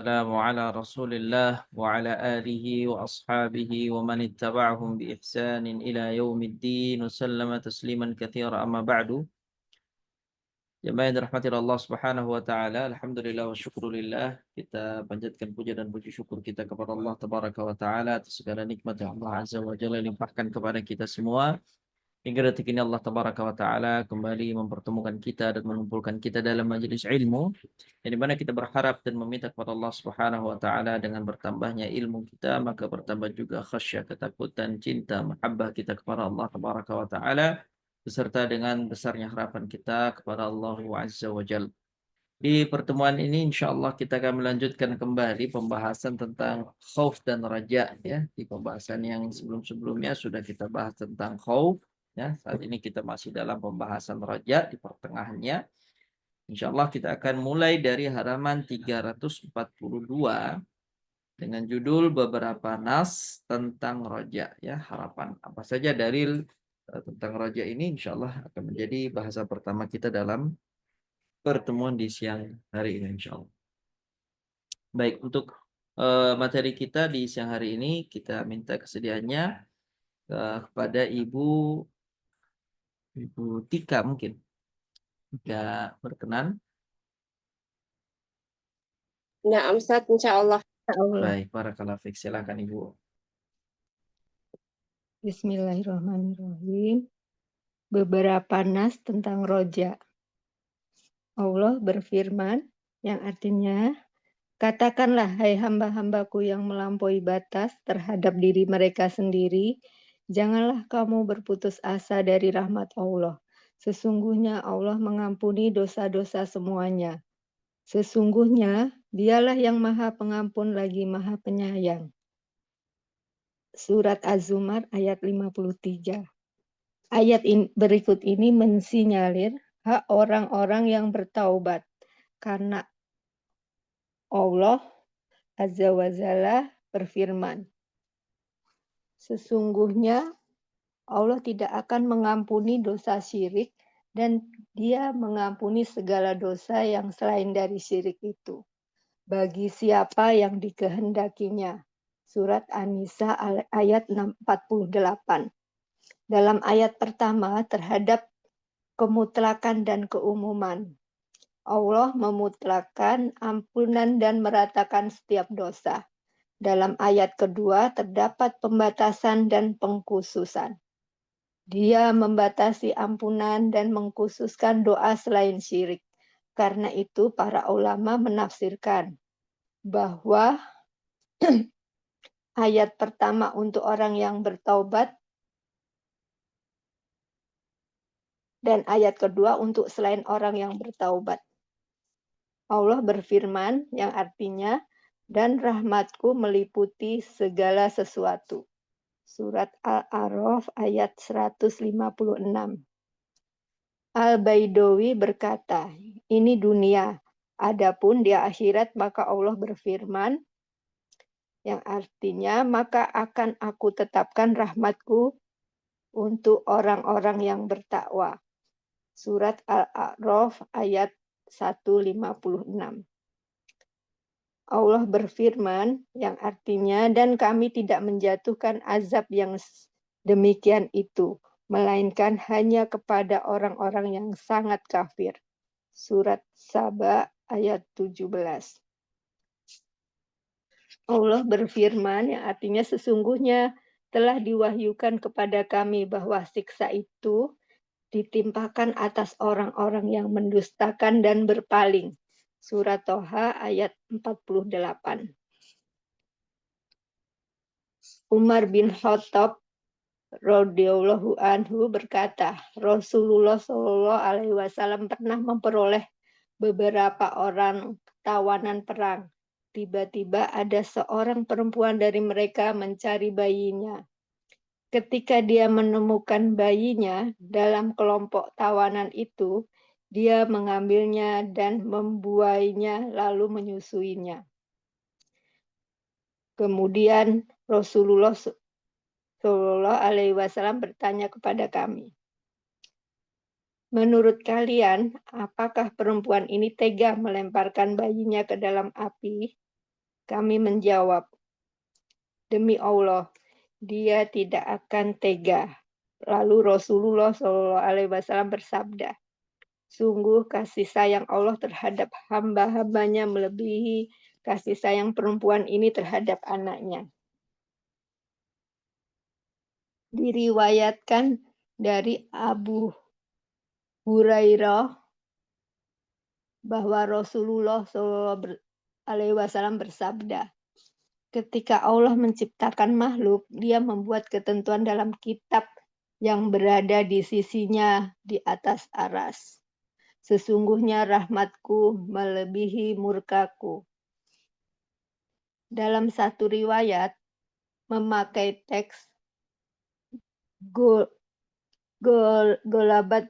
السلام على رسول الله وعلى آله وأصحابه ومن اتبعهم بإحسان إلى يوم الدين وسلم تسليما كثيرا أما بعد. Jemaah yang dirahmati Allah Subhanahu wa taala, alhamdulillah wa syukurillah. Kita panjatkan puja dan puji syukur kita kepada Allah Tabaraka wa taala atas segala nikmat yang Allah Azza wa Jalla limpahkan kepada kita semua. Hingga detik ini Allah Tabaraka wa taala kembali mempertemukan kita dan mengumpulkan kita dalam majelis ilmu, yang dimana kita berharap dan meminta kepada Allah Subhanahu wa taala dengan bertambahnya ilmu kita maka bertambah juga khasyah, ketakutan, cinta, mahabbah kita kepada Allah Tabaraka wa taala beserta dengan besarnya harapan kita kepada Allah Azza wa Jalla. Di pertemuan ini insya Allah kita akan melanjutkan kembali pembahasan tentang khauf dan raja ya. Di pembahasan yang sebelum-sebelumnya sudah kita bahas tentang khauf ya. Saat ini kita masih dalam pembahasan raja di pertengahannya. Insya Allah kita akan mulai dari halaman 342 dengan judul beberapa nas tentang raja ya. Harapan apa saja dalil tentang raja ini insya Allah akan menjadi bahasa pertama kita dalam pertemuan di siang hari ini insya Allah. Baik, untuk materi kita di siang hari ini kita minta kesediaannya kepada Ibu Tika mungkin jika berkenan. Nah, Ustaz, insya Allah. Baik, barakallahu fiik. Silakan Ibu. Bismillahirrahmanirrahim. Beberapa nas tentang roja. Allah berfirman, yang artinya, katakanlah, hai hamba-hambaku yang melampaui batas terhadap diri mereka sendiri, janganlah kamu berputus asa dari rahmat Allah. Sesungguhnya Allah mengampuni dosa-dosa semuanya. Sesungguhnya dialah yang maha pengampun lagi maha penyayang. Surat Az-Zumar ayat 53. Ayat berikut ini mensinyalir hak orang-orang yang bertaubat karena Allah Azza wa Jalla berfirman, sesungguhnya Allah tidak akan mengampuni dosa syirik dan Dia mengampuni segala dosa yang selain dari syirik itu bagi siapa yang dikehendakinya. Surat An-Nisa ayat 48. Dalam ayat pertama terhadap kemutlakan dan keumuman. Allah memutlakkan ampunan dan meratakan setiap dosa. Dalam ayat kedua terdapat pembatasan dan pengkhususan. Dia membatasi ampunan dan mengkhususkan doa selain syirik. Karena itu para ulama menafsirkan bahwa ayat pertama untuk orang yang bertaubat dan ayat kedua untuk selain orang yang bertaubat. Allah berfirman yang artinya, dan rahmatku meliputi segala sesuatu. Surat Al-A'raf ayat 156. Al-Baidawi berkata, ini dunia, adapun di akhirat maka Allah berfirman, yang artinya maka akan aku tetapkan rahmatku untuk orang-orang yang bertakwa. Surat Al-A'raf ayat 156. Allah berfirman yang artinya dan kami tidak menjatuhkan azab yang demikian itu, melainkan hanya kepada orang-orang yang sangat kafir. Surat Saba ayat 17. Allah berfirman yang artinya sesungguhnya telah diwahyukan kepada kami bahwa siksa itu ditimpakan atas orang-orang yang mendustakan dan berpaling. Surat Toha ayat 48. Umar bin Khattab radhiyallahu anhu berkata, Rasulullah Shallallahu alaihi wasallam pernah memperoleh beberapa orang tawanan perang. Tiba-tiba ada seorang perempuan dari mereka mencari bayinya. Ketika dia menemukan bayinya dalam kelompok tawanan itu, dia mengambilnya dan membuainya lalu menyusuinya. Kemudian Rasulullah Shallallahu alaihi wasallam bertanya kepada kami, menurut kalian, apakah perempuan ini tega melemparkan bayinya ke dalam api? Kami menjawab, demi Allah, dia tidak akan tega. Lalu Rasulullah SAW bersabda, sungguh kasih sayang Allah terhadap hamba-hambanya melebihi kasih sayang perempuan ini terhadap anaknya. Diriwayatkan dari Abu Hurairah bahwa Rasulullah SAW bersabda, ketika Allah menciptakan makhluk, Dia membuat ketentuan dalam kitab yang berada di sisinya di atas aras. Sesungguhnya rahmatku melebihi murkaku. Dalam satu riwayat, memakai teks golabat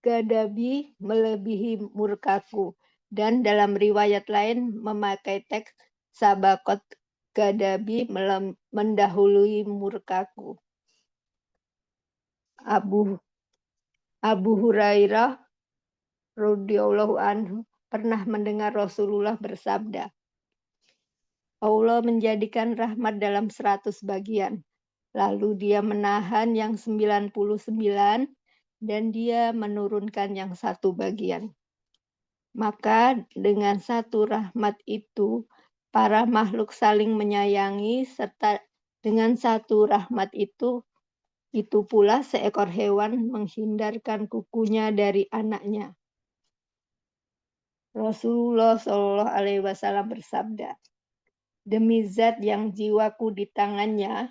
gadabi melebihi murkaku. Dan dalam riwayat lain, memakai teks sabakot gadabi mendahului murkaku. Abu Hurairah radhiyallahu anhu pernah mendengar Rasulullah bersabda, Allah menjadikan rahmat dalam 100 bagian. Lalu dia menahan yang 99 dan dia menurunkan yang 1 bagian. Maka dengan satu rahmat itu, para makhluk saling menyayangi, serta dengan satu rahmat itu pula seekor hewan menghindarkan kukunya dari anaknya. Rasulullah SAW bersabda, demi zat yang jiwaku di tangannya,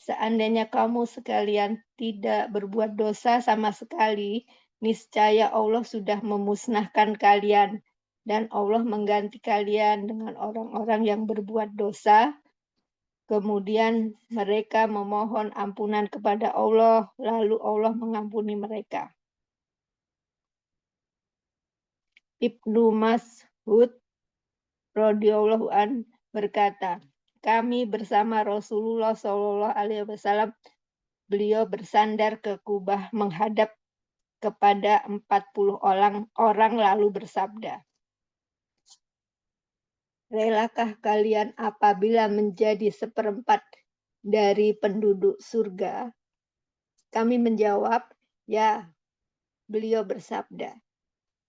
seandainya kamu sekalian tidak berbuat dosa sama sekali, niscaya Allah sudah memusnahkan kalian, dan Allah mengganti kalian dengan orang-orang yang berbuat dosa. Kemudian mereka memohon ampunan kepada Allah, lalu Allah mengampuni mereka. Ibnu Mas'ud radhiyallahu an berkata, kami bersama Rasulullah SAW, beliau bersandar ke Kubah menghadap kepada 40 orang lalu bersabda, relakah kalian apabila menjadi 1/4 dari penduduk surga? Kami menjawab, ya. Beliau bersabda,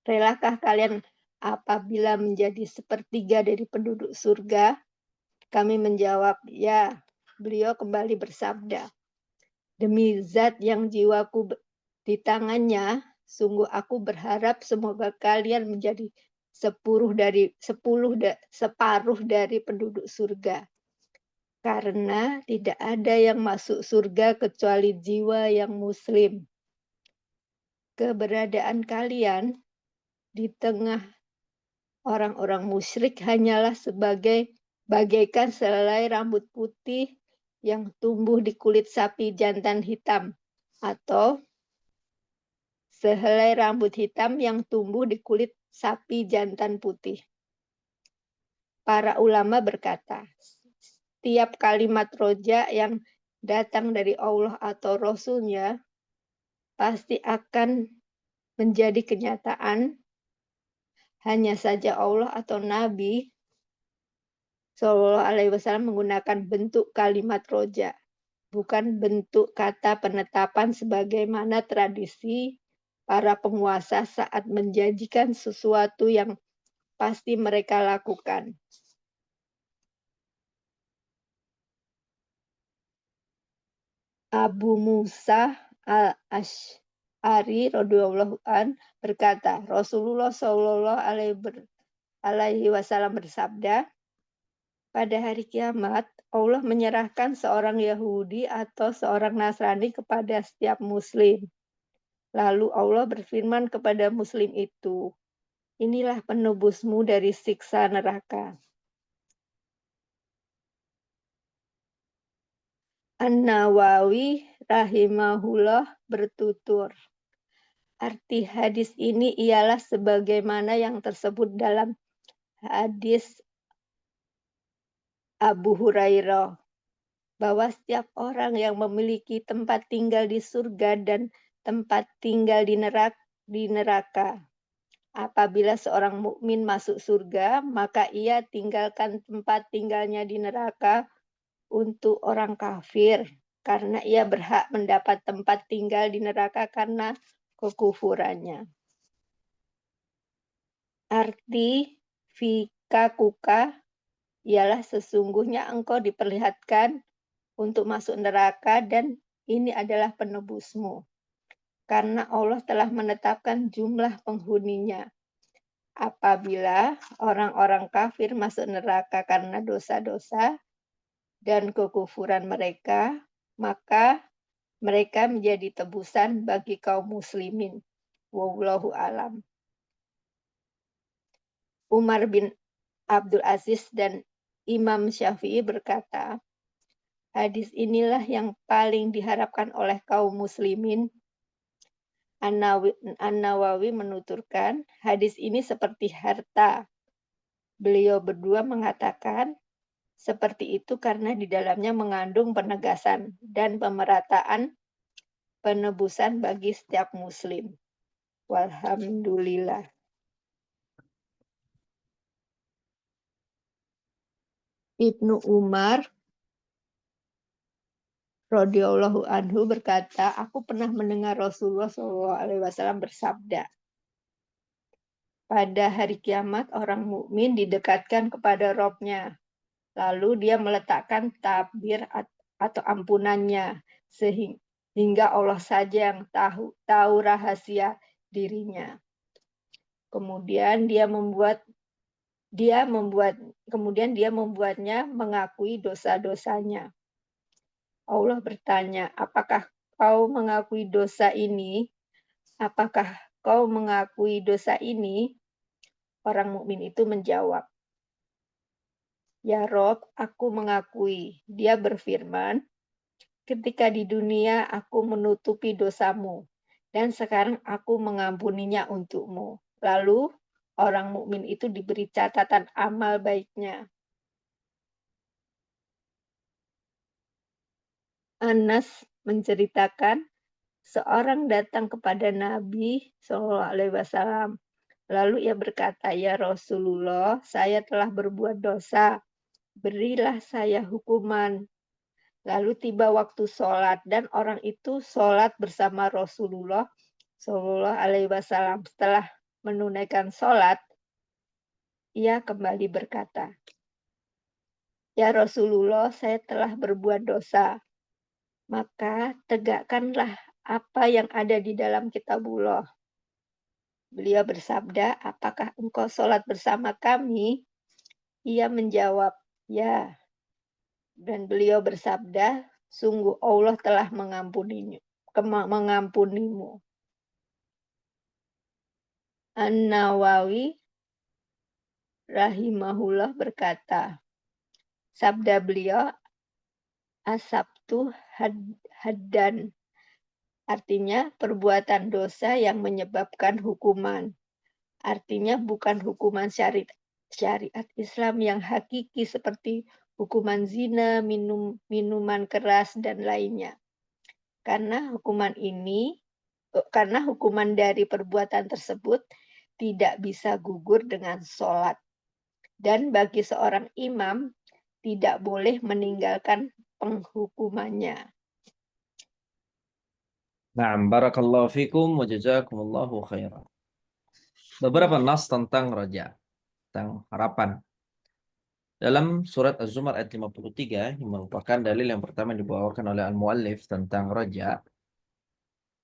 relakah kalian apabila menjadi 1/3 dari penduduk surga? Kami menjawab, ya. Beliau kembali bersabda, demi zat yang jiwaku di tangannya, sungguh aku berharap semoga kalian menjadi separuh dari penduduk surga. Karena tidak ada yang masuk surga kecuali jiwa yang muslim. Keberadaan kalian di tengah orang-orang musyrik hanyalah bagaikan selai rambut putih yang tumbuh di kulit sapi jantan hitam, atau sehelai rambut hitam yang tumbuh di kulit sapi jantan putih. Para ulama berkata, setiap kalimat roja yang datang dari Allah atau Rasul-Nya pasti akan menjadi kenyataan. Hanya saja Allah atau Nabi SAW menggunakan bentuk kalimat roja, bukan bentuk kata penetapan sebagaimana tradisi para penguasa saat menjanjikan sesuatu yang pasti mereka lakukan. Abu Musa al-Asy'ari radhiyallahu an berkata, Rasulullah sallallahu alaihi wasallam bersabda, pada hari kiamat Allah menyerahkan seorang Yahudi atau seorang Nasrani kepada setiap muslim. Lalu Allah berfirman kepada muslim itu, inilah penebusmu dari siksa neraka. An-Nawawi rahimahullah bertutur, arti hadis ini ialah sebagaimana yang tersebut dalam hadis Abu Hurairah, bahwa setiap orang yang memiliki tempat tinggal di surga dan tempat tinggal di neraka, Apabila seorang mukmin masuk surga, maka ia tinggalkan tempat tinggalnya di neraka untuk orang kafir, karena ia berhak mendapat tempat tinggal di neraka karena kekufurannya. Arti fikakuka ialah sesungguhnya engkau diperlihatkan untuk masuk neraka dan ini adalah penebusmu. Karena Allah telah menetapkan jumlah penghuninya. Apabila orang-orang kafir masuk neraka karena dosa-dosa dan kekufuran mereka, maka mereka menjadi tebusan bagi kaum muslimin. Wallahu alam. Umar bin Abdul Aziz dan Imam Syafi'i berkata, hadis inilah yang paling diharapkan oleh kaum muslimin. An-Nawawi menuturkan, hadis ini seperti harta. Beliau berdua mengatakan, seperti itu karena di dalamnya mengandung penegasan dan pemerataan penebusan bagi setiap muslim. Walhamdulillah. Ibnu Umar radhiyallahu anhu berkata, aku pernah mendengar Rasulullah SAW bersabda, pada hari kiamat orang mukmin didekatkan kepada Robnya, lalu dia meletakkan tabir atau ampunannya, sehingga Allah saja yang tahu rahasia dirinya. Kemudian dia membuatnya mengakui dosa-dosanya. Allah bertanya, apakah kau mengakui dosa ini? Apakah kau mengakui dosa ini? Orang mukmin itu menjawab, ya Rob, aku mengakui. Dia berfirman, ketika di dunia aku menutupi dosamu, dan sekarang aku mengampuninya untukmu. Lalu orang mukmin itu diberi catatan amal baiknya. Anas menceritakan, seorang datang kepada Nabi SAW. Lalu ia berkata, ya Rasulullah, saya telah berbuat dosa. Berilah saya hukuman. Lalu tiba waktu sholat dan orang itu sholat bersama Rasulullah SAW. Setelah menunaikan sholat, ia kembali berkata, ya Rasulullah, saya telah berbuat dosa. Maka tegakkanlah apa yang ada di dalam kitabullah. Beliau bersabda, apakah engkau sholat bersama kami? Ia menjawab, ya. Dan beliau bersabda, sungguh Allah telah mengampunimu. An-Nawawi rahimahullah berkata, sabda beliau, asabtu haddan, artinya perbuatan dosa yang menyebabkan hukuman. Artinya bukan hukuman syariat Islam yang hakiki seperti hukuman zina, minuman keras, dan lainnya. Karena hukuman dari perbuatan tersebut tidak bisa gugur dengan sholat. Dan bagi seorang imam, tidak boleh meninggalkan penghukumannya. Na'am, barakallahu fikum wa jazakumullahu khairan. Beberapa nas tentang roja, tentang harapan. Dalam surat Az-Zumar ayat 53, yang merupakan dalil yang pertama dibawakan oleh al-muallif tentang roja,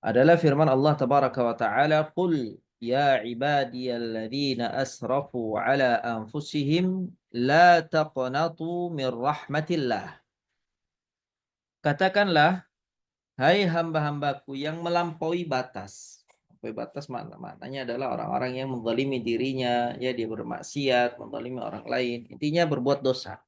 adalah firman Allah tabaraka wa ta'ala, qul ya ibadiyalladzina asrafu ala anfusihim la taqnatu min rahmatillah. Katakanlah, hai hamba-hambaku yang melampaui batas. Melampaui batas maknanya adalah orang-orang yang menzalimi dirinya, ya dia bermaksiat, menzalimi orang lain. Intinya berbuat dosa.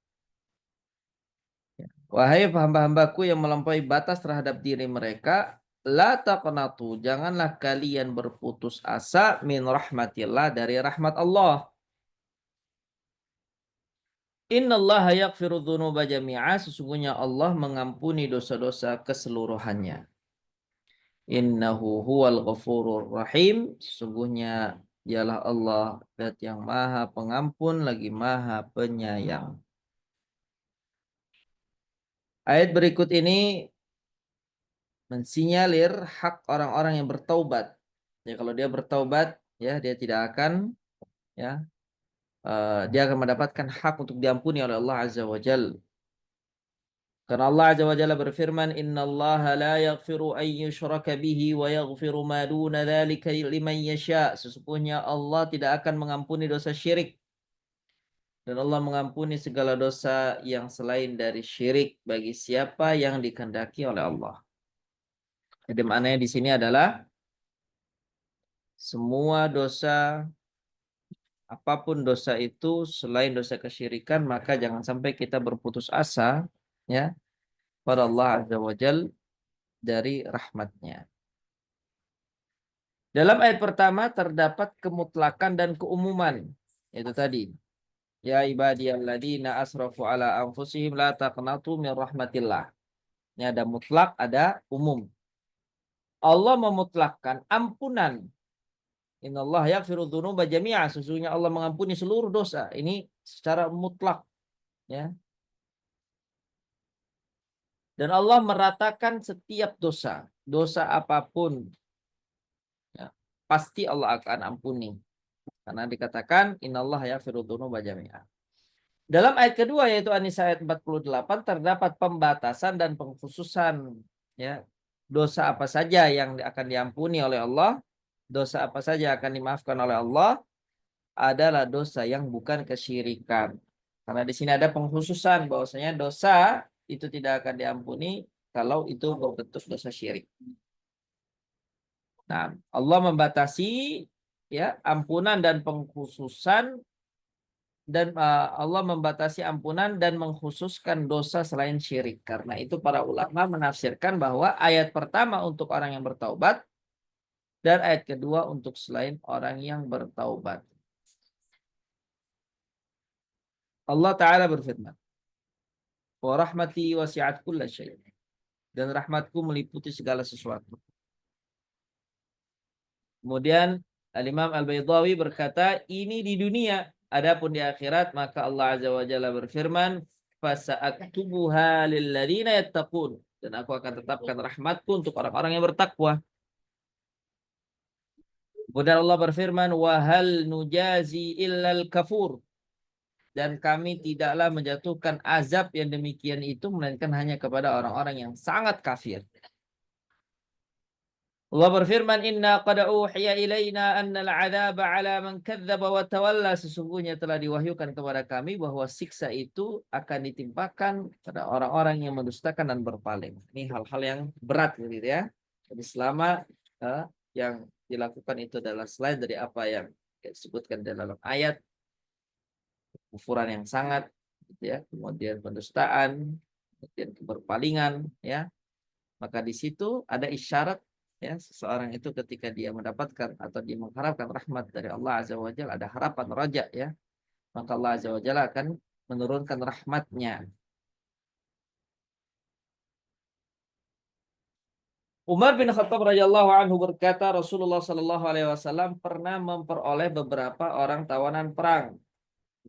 Wahai hamba-hambaku yang melampaui batas terhadap diri mereka, la taqnatu, janganlah kalian berputus asa min rahmatillah, dari rahmat Allah. Innallaha yaghfiru dzunuba jami'a, sesungguhnya Allah mengampuni dosa-dosa keseluruhannya. Innahu huwal ghafurur rahim, sesungguhnya Dialah Allah, zat yang maha pengampun lagi maha penyayang. Ayat berikut ini mensinyalir hak orang-orang yang bertaubat. Ya, kalau dia bertaubat, ya dia tidak akan, ya dia akan mendapatkan hak untuk diampuni oleh Allah Azza wa Jalla. Karena Allah Azza wa Jalla berfirman, "Innallaha la yaghfiru an yushraka bihi wa yaghfiru ma duna dzalika liman yasha." Sesungguhnya Allah tidak akan mengampuni dosa syirik, dan Allah mengampuni segala dosa yang selain dari syirik bagi siapa yang dikehendaki oleh Allah. Jadi maknanya di sini adalah semua dosa, apapun dosa itu selain dosa kesyirikan, maka jangan sampai kita berputus asa, ya, pada Allah Azza wa Jalla dari rahmatnya. Dalam ayat pertama terdapat kemutlakan dan keumuman. Itu tadi. Ya ibadiyalladzina asrafu ala anfusihim la taqnatu min rahmatillah. Ini ada mutlak, ada umum. Allah memutlakkan ampunan. Innallaha yaghfiru dzunuba jami'a. Sesungguhnya Allah mengampuni seluruh dosa. Ini secara mutlak, ya. Dan Allah meratakan setiap dosa. Dosa apapun, ya, pasti Allah akan ampuni. Karena dikatakan innallaha yaghfiru dzunuba jami'a. Dalam ayat kedua yaitu An-Nisa ayat 48 terdapat pembatasan dan pengkhususan, ya. Dosa apa saja yang akan diampuni oleh Allah, dosa apa saja akan dimaafkan oleh Allah adalah dosa yang bukan kesyirikan. Karena di sini ada pengkhususan bahwasanya dosa itu tidak akan diampuni kalau itu berbentuk dosa syirik. Nah, Allah membatasi, ya, ampunan dan pengkhususan, dan Allah membatasi ampunan dan mengkhususkan dosa selain syirik. Karena itu para ulama menafsirkan bahwa ayat pertama untuk orang yang bertaubat dan ayat kedua untuk selain orang yang bertaubat. Allah Ta'ala berfirman, "Wa rahmati wasi'at kulla syai'." Dan rahmatku meliputi segala sesuatu. Kemudian Al-Imam Al-Baydawi berkata, ini di dunia. Adapun di akhirat, maka Allah Azza wa Jalla berfirman, "Fasa'aktubuha lilladzina yattaqun." Dan aku akan tetapkan rahmatku untuk orang-orang yang bertakwa. Kemudian Allah berfirman, "Wa hal nujazi illal kafur." Dan kami tidaklah menjatuhkan azab yang demikian itu melainkan hanya kepada orang-orang yang sangat kafir. Allah berfirman, "Inna qad uhiya ilaina annal 'adzaba 'ala man kadzdzaba wa tawalla." Sesungguhnya telah diwahyukan kepada kami bahwa siksa itu akan ditimpakan pada orang-orang yang mendustakan dan berpaling. Ini hal-hal yang berat gitu ya. Jadi selama yang dilakukan itu adalah selain dari apa yang disebutkan dalam ayat, kufuran yang sangat, gitu ya, kemudian pendustaan, kemudian keberpalingan, ya. Maka di situ ada isyarat, ya, seseorang itu ketika dia mendapatkan atau dia mengharapkan rahmat dari Allah Azza wa Jalla, ada harapan raja, ya, maka Allah Azza wa Jalla akan menurunkan rahmatnya. Umar bin Khattab radhiyallahu anhu berkata, Rasulullah sallallahu alaihi wasallam pernah memperoleh beberapa orang tawanan perang.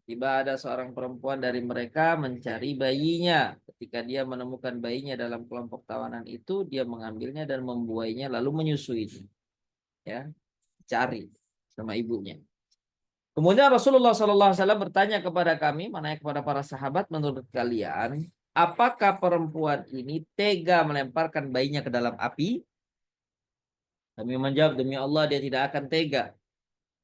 Tiba ada seorang perempuan dari mereka mencari bayinya. Ketika dia menemukan bayinya dalam kelompok tawanan itu, dia mengambilnya dan membuainya lalu menyusuinya. Ya, cari sama ibunya. Kemudian Rasulullah SAW bertanya kepada kami, mana kepada para sahabat, menurut kalian, apakah perempuan ini tega melemparkan bayinya ke dalam api? Kami menjawab, demi Allah dia tidak akan tega.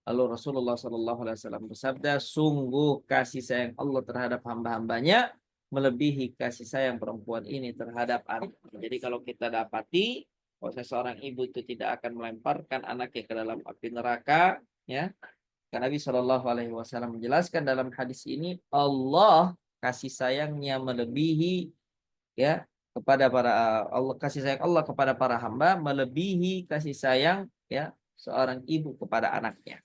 Lalu Rasulullah SAW bersabda, sungguh kasih sayang Allah terhadap hamba-hambanya melebihi kasih sayang perempuan ini terhadap anak. Jadi kalau kita dapati bahwa seorang ibu itu tidak akan melemparkan anaknya ke dalam api neraka, ya. Karena Nabi SAW menjelaskan dalam hadis ini, Allah kasih sayangnya melebihi, ya, kepada para Allah, kasih sayang Allah kepada para hamba melebihi kasih sayang, ya, seorang ibu kepada anaknya.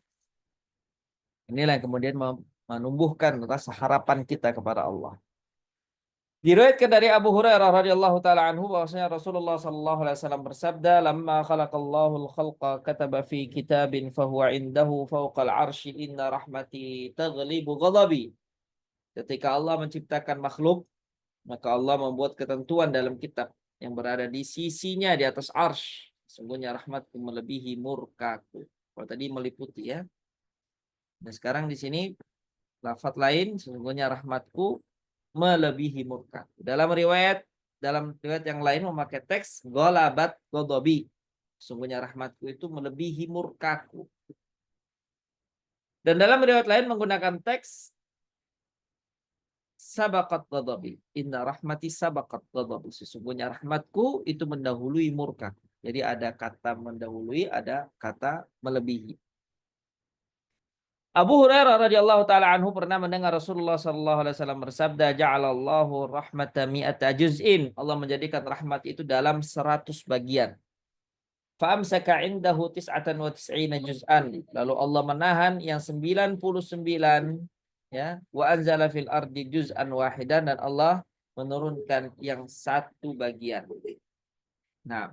Inilah yang kemudian menumbuhkan rasa harapan kita kepada Allah. Diriwayatkan dari Abu Hurairah radhiyallahu taala anhu bahwasanya Rasulullah sallallahu alaihi wasallam bersabda, "Lamma khalaqallahu al-khalqa kataba fi kitabin fahuwa indahu fawqal arsy inna rahmati taghlibu ghadabi." Ketika Allah menciptakan makhluk, maka Allah membuat ketentuan dalam kitab yang berada di sisinya di atas arsy. Sungguhnya rahmatku melebihi murkaku. Kalau tadi meliputi ya. Nah, sekarang di sini lafaz lain, sesungguhnya rahmatku melebihi murka. Dalam riwayat yang lain memakai teks golabat godobi. Sungguhnya rahmatku itu melebihi murkaku. Dan dalam riwayat lain menggunakan teks sabaqat godobi. Inna rahmati sabaqat godobi. Sesungguhnya rahmatku itu mendahului murka. Jadi ada kata mendahului, ada kata melebihi. Abu Hurairah radhiyallahu taala anhu pernah mendengar Rasulullah sallallahu alaihi wasallam bersabda, "Ja'alallahu rahmata mi'ata juz'in." Allah menjadikan rahmat itu dalam 100 bagian. Fa'amsaka 'indahu tis'atan wa tis'ina juz'an. Lalu Allah menahan yang 99 ya, wa anzala fil ardi juz'an wahidan, dan Allah menurunkan yang satu bagian. Nah,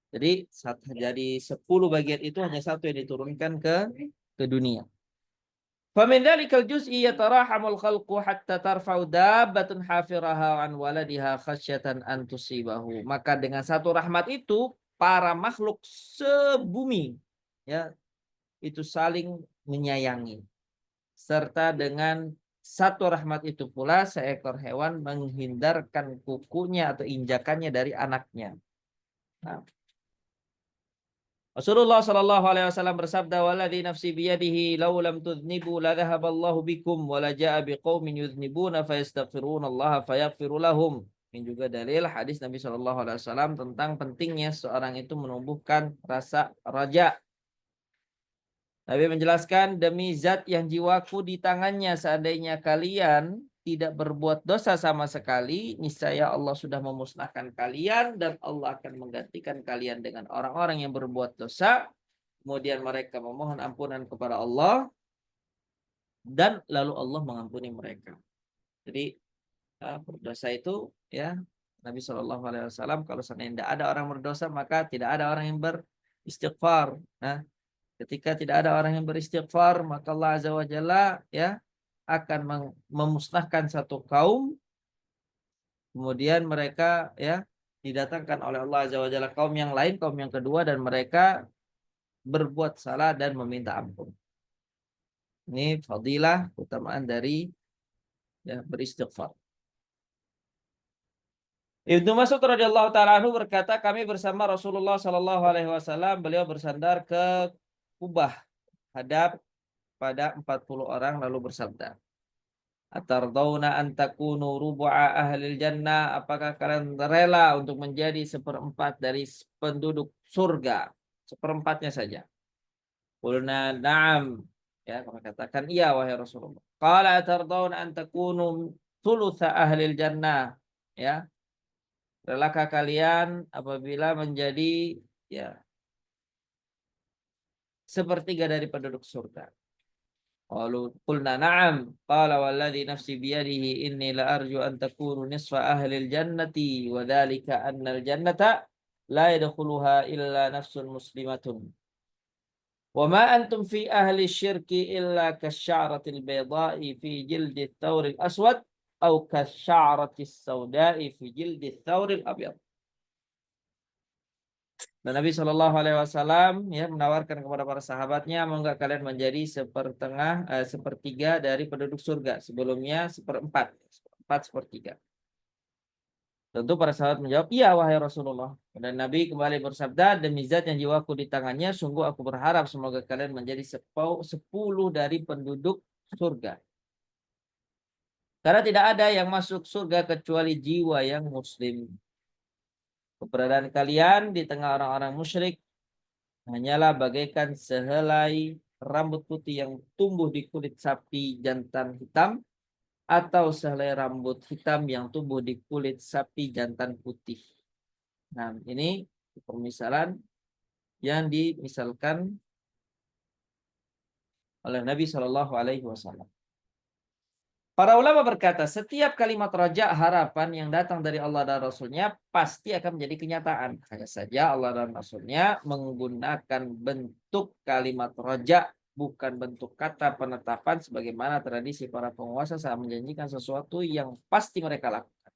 jadi 10 bagian itu hanya satu yang diturunkan ke dunia. Famin dalikal juz'i yatarahamul khalqu hatta tarfa'u dabbatun hafiraha an waladiha khasyatan an tusibahu. Maka dengan satu rahmat itu para makhluk sebumi ya itu saling menyayangi. Serta dengan satu rahmat itu pula seekor hewan menghindarkan kukunya atau injakannya dari anaknya. Nah, Rasulullah sallallahu alaihi wasallam bersabda, "Walladzi nafsi biyadihi law lam tudnibu la dhahaballahu bikum wa la jaa'a biqaumin yudhnibuna fayastaghfirunallaha fayaghfiru lahum." Ini juga dalil hadis Nabi sallallahu alaihi wasallam tentang pentingnya seorang itu menumbuhkan rasa raja. Nabi menjelaskan, "Demi zat yang jiwaku di tangannya, seandainya kalian tidak berbuat dosa sama sekali, niscaya Allah sudah memusnahkan kalian dan Allah akan menggantikan kalian dengan orang-orang yang berbuat dosa. Kemudian mereka memohon ampunan kepada Allah dan lalu Allah mengampuni mereka." Jadi berdosa itu ya Nabi Shallallahu Alaihi Wasallam, kalau seandainya tidak ada orang berdosa maka tidak ada orang yang beristighfar. Nah, ketika tidak ada orang yang beristighfar, maka Allah Azza wa Jalla ya akan memusnahkan satu kaum. Kemudian mereka ya didatangkan oleh Allah Azza wa Jalla kaum yang lain, kaum yang kedua, dan mereka berbuat salah dan meminta ampun. Ini fadilah keutamaan dari ya beristighfar. Ibnu Mas'ud radhiyallahu taala anhu berkata, kami bersama Rasulullah sallallahu alaihi wasallam, beliau bersandar ke kubah hadap pada 40 orang lalu bersabda, "Atardawna an takunu rubu'a ahlil jannah?" Apakah kalian rela untuk menjadi seperempat dari penduduk surga? Seperempatnya saja. Qulna na'am. Ya, kami katakan iya wahai Rasulullah. Qala atardawna an takunu thulutha ahlil jannah? Ya. Relakah kalian apabila menjadi ya sepertiga dari penduduk surga? Qalu qulna na'am. Qala walladhi nafsi biyadihi inni la arju an takunu nisfa ahlil jannati wa dhalika anna al jannata la yadkhuluha illa nafsun muslimatun. Wa ma antum fi ahli syirki illa kasya'ratil bayda'i fi jildi thawril aswad aw kasya'ratis sawda'i fi jildi thawril abyad. Dan Nabi Shallallahu Alaihi Wasallam ya menawarkan kepada para sahabatnya, mau nggak kalian menjadi sepertiga dari penduduk surga, sebelumnya seperempat sepertiga. Tentu para sahabat menjawab, iya wahai Rasulullah. Dan Nabi kembali bersabda, demi zat yang jiwaku di tangannya, sungguh aku berharap semoga kalian menjadi 10 dari penduduk surga. Karena tidak ada yang masuk surga kecuali jiwa yang muslim. Keberadaan kalian di tengah orang-orang musyrik hanyalah bagaikan sehelai rambut putih yang tumbuh di kulit sapi jantan hitam, atau sehelai rambut hitam yang tumbuh di kulit sapi jantan putih. Nah, ini permisalan yang dimisalkan oleh Nabi Shallallahu Alaihi Wasallam. Para ulama berkata, setiap kalimat raja harapan yang datang dari Allah dan Rasulnya pasti akan menjadi kenyataan. Hanya saja Allah dan Rasulnya menggunakan bentuk kalimat raja, bukan bentuk kata penetapan sebagaimana tradisi para penguasa saat menjanjikan sesuatu yang pasti mereka lakukan.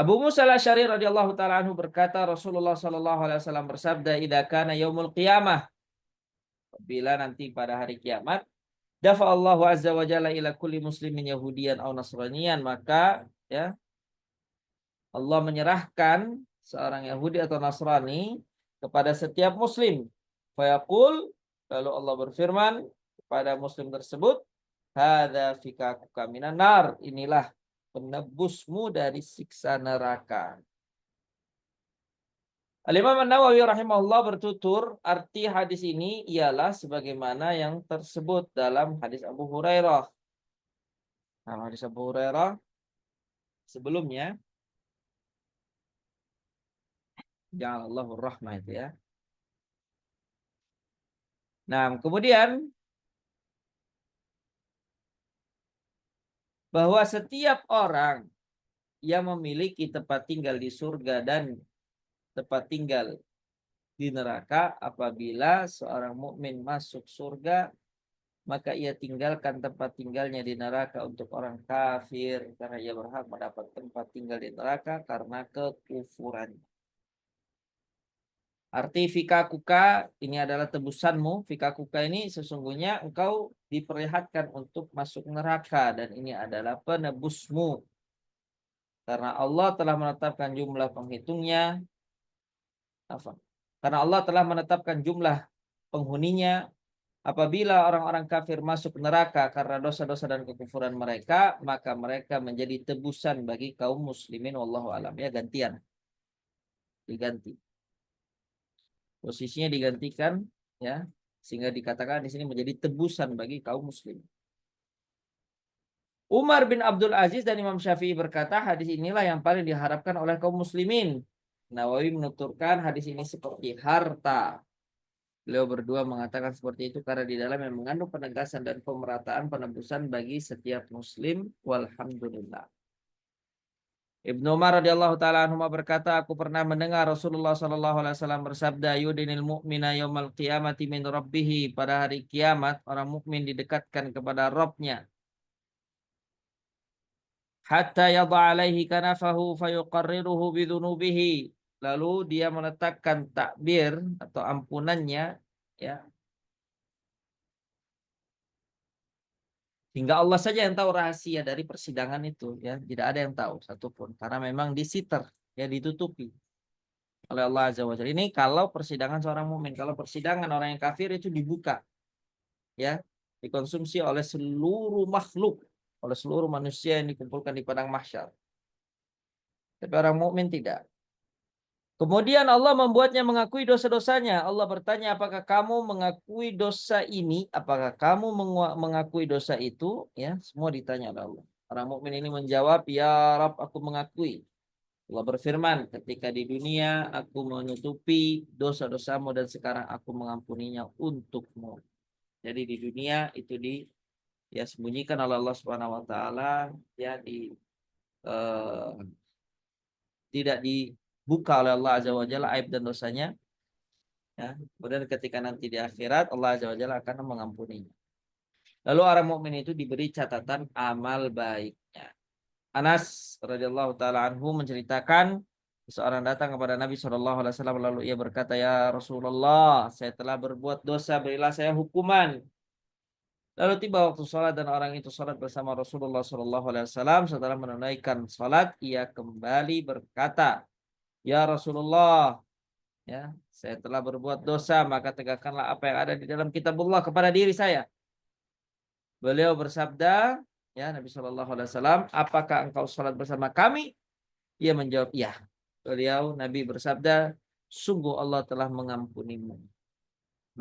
Abu Musa al-Asy'ari radhiyallahu taala anhu berkata, Rasulullah sallallahu alaihi wasallam bersabda, "Idza kana yaumul qiyamah," bila nanti pada hari kiamat, dafa Allahu azza wa jalla ila kulli muslimin yahudiyan aw nasraniyan, maka ya Allah menyerahkan seorang Yahudi atau Nasrani kepada setiap muslim. Fayaqul, lalu Allah berfirman kepada muslim tersebut, hadza fikakuka minan nar, inilah penebusmu dari siksa neraka. Al-Imam An-Nawawi rahimahullah bertutur, arti hadis ini ialah sebagaimana yang tersebut dalam hadis Abu Hurairah. Nah, hadis Abu Hurairah sebelumnya, ja'alallahur rahmah itu ya. Nah, kemudian bahwa setiap orang yang memiliki tempat tinggal di surga dan tempat tinggal di neraka, apabila seorang mukmin masuk surga, maka ia tinggalkan tempat tinggalnya di neraka untuk orang kafir karena ia berhak mendapat tempat tinggal di neraka karena kekufuran. Arti fikakuka ini adalah tebusanmu. Fikakuka ini sesungguhnya engkau diperlihatkan untuk masuk neraka dan ini adalah penebusmu. Karena Allah telah menetapkan jumlah penghitungnya. Karena Allah telah menetapkan jumlah penghuninya. Apabila orang-orang kafir masuk neraka karena dosa-dosa dan kekufuran mereka, maka mereka menjadi tebusan bagi kaum muslimin. Wallahu alam. Ya, gantian. Diganti. Posisinya digantikan, ya, sehingga dikatakan di sini menjadi tebusan bagi kaum muslim. Umar bin Abdul Aziz dan Imam Syafi'i berkata, hadis inilah yang paling diharapkan oleh kaum muslimin. Nawawi menuturkan hadis ini seperti harta. Beliau berdua mengatakan seperti itu karena di dalam yang mengandung penegasan dan pemerataan penebusan bagi setiap muslim. Walhamdulillah. Ibnu Umar radhiyallahu taala anhu berkata, aku pernah mendengar Rasulullah sallallahu alaihi wasallam bersabda, yudinil mu'mina yaumal qiyamati min rabbih, pada hari kiamat orang mukmin didekatkan kepada Rabbnya. Hatta yadha alaihi kanafahu fayuqarriruhu bidzunubihi, lalu dia meletakkan takbir atau ampunannya, ya, hingga Allah saja yang tahu rahasia dari persidangan itu, ya, tidak ada yang tahu satupun karena memang disiter, ya, ditutupi oleh Allah Azza wa Jalla. Ini kalau persidangan seorang mukmin. Kalau persidangan orang yang kafir itu dibuka, ya, dikonsumsi oleh seluruh makhluk, oleh seluruh manusia yang dikumpulkan di padang mahsyar. Tapi orang mukmin tidak. Kemudian Allah membuatnya mengakui dosa-dosanya. Allah bertanya, apakah kamu mengakui dosa ini? Apakah kamu mengakui dosa itu? Ya, semua ditanya oleh Allah. Orang mukmin ini menjawab, ya Rabb, aku mengakui. Allah berfirman, ketika di dunia aku menutupi dosa-dosamu dan sekarang aku mengampuninya untukmu. Jadi di dunia itu ya sembunyikan oleh Allah Subhanahu wa taala, ya tidak dibuka oleh Allah Azza wa Jalla aib dan dosanya, ya. Kemudian ketika nanti di akhirat Allah Azza wa Jalla akan mengampuninya. Lalu orang mukmin itu diberi catatan amal baiknya. Anas radhiyallahu taala anhu menceritakan, seorang datang kepada Nabi sallallahu alaihi wasallam lalu ia berkata, ya Rasulullah, saya telah berbuat dosa, berilah saya hukuman. Lalu tiba waktu sholat dan orang itu sholat bersama Rasulullah sallallahu alaihi wasallam. Setelah menunaikan sholat, ia kembali berkata, ya Rasulullah, ya, saya telah berbuat dosa, maka tegakkanlah apa yang ada di dalam kitabullah kepada diri saya. Beliau bersabda, ya, Nabi Shallallahu Alaihi Wasallam, apakah engkau sholat bersama kami? Ia menjawab, iya. Beliau, Nabi bersabda, sungguh Allah telah mengampunimu.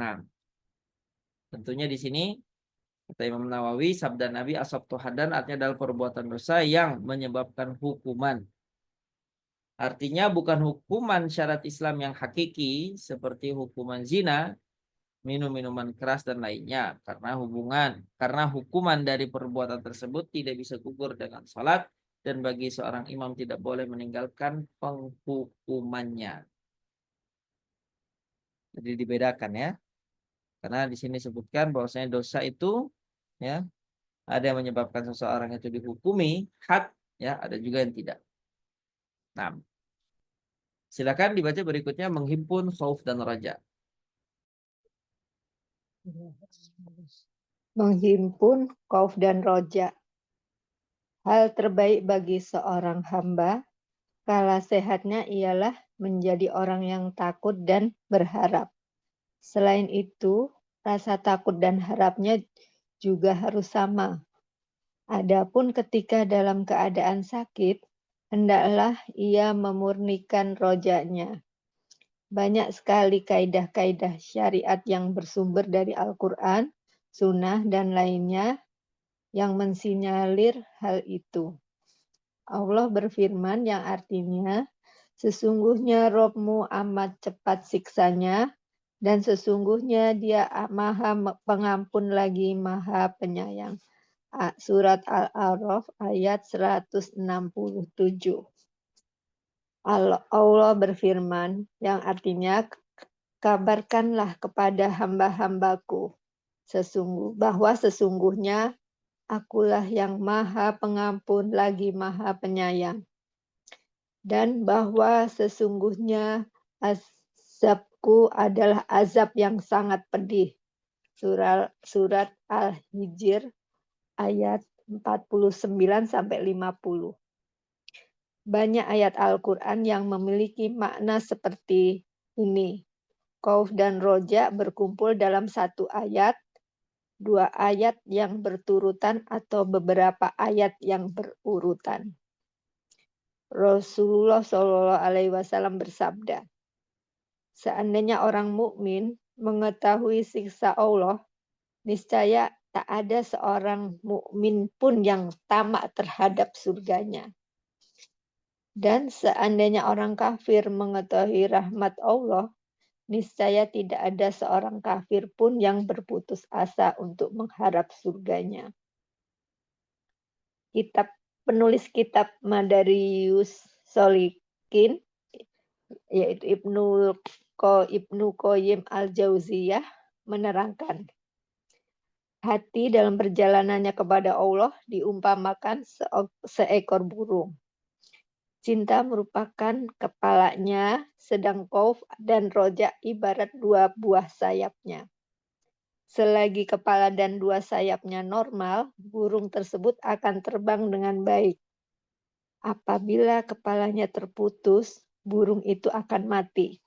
Nah, tentunya di sini kata Imam Nawawi, sabda Nabi asabtu hadan artinya adalah perbuatan dosa yang menyebabkan hukuman. Artinya bukan hukuman syarat Islam yang hakiki seperti hukuman zina, minum minuman keras dan lainnya, karena hukuman dari perbuatan tersebut tidak bisa gugur dengan salat, dan bagi seorang imam tidak boleh meninggalkan penghukumannya. Jadi dibedakan ya, karena di sini sebutkan bahwasanya dosa itu ya ada yang menyebabkan seseorang itu dihukumi had, ya ada juga yang tidak. Nah, silakan dibaca berikutnya, menghimpun khauf dan raja. Menghimpun khauf dan roja. Hal terbaik bagi seorang hamba kala sehatnya ialah menjadi orang yang takut dan berharap. Selain itu, rasa takut dan harapnya juga harus sama. Adapun ketika dalam keadaan sakit, hendaklah ia memurnikan rojanya. Banyak sekali kaidah-kaidah syariat yang bersumber dari Al-Quran, Sunnah, dan lainnya yang mensinyalir hal itu. Allah berfirman yang artinya, sesungguhnya Robmu amat cepat siksanya, dan sesungguhnya Dia Maha Pengampun lagi Maha Penyayang. Surat Al-A'raf ayat 167. Allah berfirman yang artinya, kabarkanlah kepada hamba-hambaku bahwa sesungguhnya akulah yang Maha Pengampun lagi Maha Penyayang, dan bahwa sesungguhnya azabku adalah azab yang sangat pedih. Surat Al-Hijr ayat 49-50. Banyak ayat Al-Quran yang memiliki makna seperti ini. Khauf dan roja berkumpul dalam satu ayat, dua ayat yang berturutan, atau beberapa ayat yang berurutan. Rasulullah SAW bersabda, seandainya orang mukmin mengetahui siksa Allah, niscaya tak ada seorang mukmin pun yang tamak terhadap surganya. Dan seandainya orang kafir mengetahui rahmat Allah, niscaya tidak ada seorang kafir pun yang berputus asa untuk mengharap surganya. Penulis kitab Madarius Solikin, yaitu Ibnu Qayyim al-Jauziyah, menerangkan, hati dalam perjalanannya kepada Allah diumpamakan seekor burung. Cinta merupakan kepalanya, sedang khauf dan roja ibarat dua buah sayapnya. Selagi kepala dan dua sayapnya normal, burung tersebut akan terbang dengan baik. Apabila kepalanya terputus, burung itu akan mati.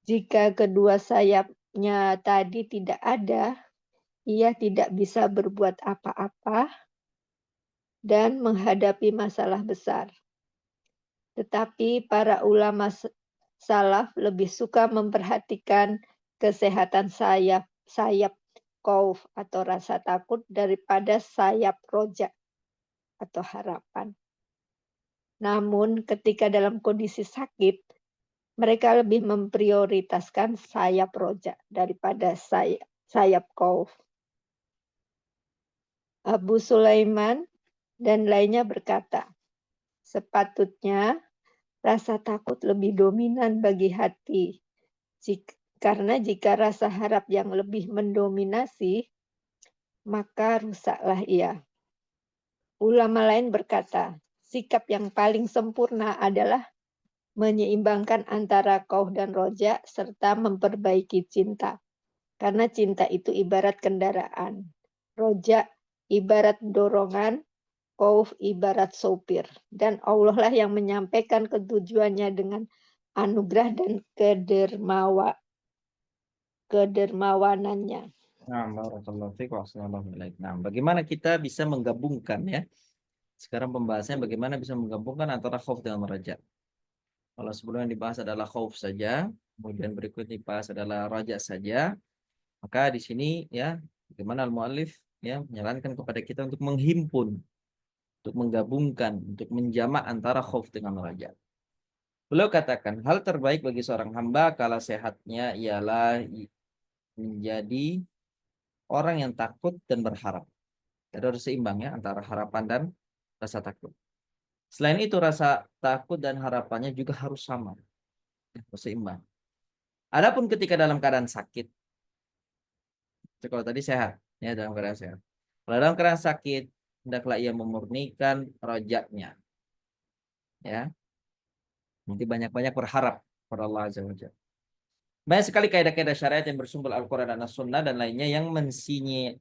Jika kedua sayapnya tadi tidak ada, ia tidak bisa berbuat apa-apa dan menghadapi masalah besar. Tetapi para ulama salaf lebih suka memperhatikan kesehatan sayap khauf atau rasa takut daripada sayap roja atau harapan. Namun ketika dalam kondisi sakit, mereka lebih memprioritaskan sayap roja daripada sayap khauf. Abu Sulaiman dan lainnya berkata, sepatutnya rasa takut lebih dominan bagi hati. Karena jika rasa harap yang lebih mendominasi, maka rusaklah ia. Ulama lain berkata, sikap yang paling sempurna adalah menyeimbangkan antara khauf dan roja serta memperbaiki cinta. Karena cinta itu ibarat kendaraan. Roja ibarat dorongan, khauf ibarat sopir, dan Allah lah yang menyampaikan ketujuannya dengan anugerah dan kedermawanannya. Nah, bagaimana kita bisa menggabungkan ya? Sekarang pembahasannya bagaimana bisa menggabungkan antara khauf dengan raja. Kalau sebelumnya dibahas adalah khauf saja, kemudian berikutnya dibahas adalah raja saja, maka di sini ya bagaimana al-muallif ya menyarankan kepada kita untuk menghimpun, untuk menggabungkan, untuk menjamak antara khauf dengan raja. Beliau katakan, hal terbaik bagi seorang hamba kala sehatnya ialah menjadi orang yang takut dan berharap. Jadi harus seimbang ya antara harapan dan rasa takut. Selain itu rasa takut dan harapannya juga harus sama, harus seimbang. Adapun ketika dalam keadaan sakit, kalau tadi sehat, ya dalam keadaan sehat. Kalau dalam keadaan sakit, hendaklah ia memurnikan rojaknya, ya. Nanti banyak-banyak berharap kepada Allah Azza wa Jalla. Banyak sekali kaidah-kaidah syariat yang bersumber Al-Quran dan As-Sunnah dan lainnya yang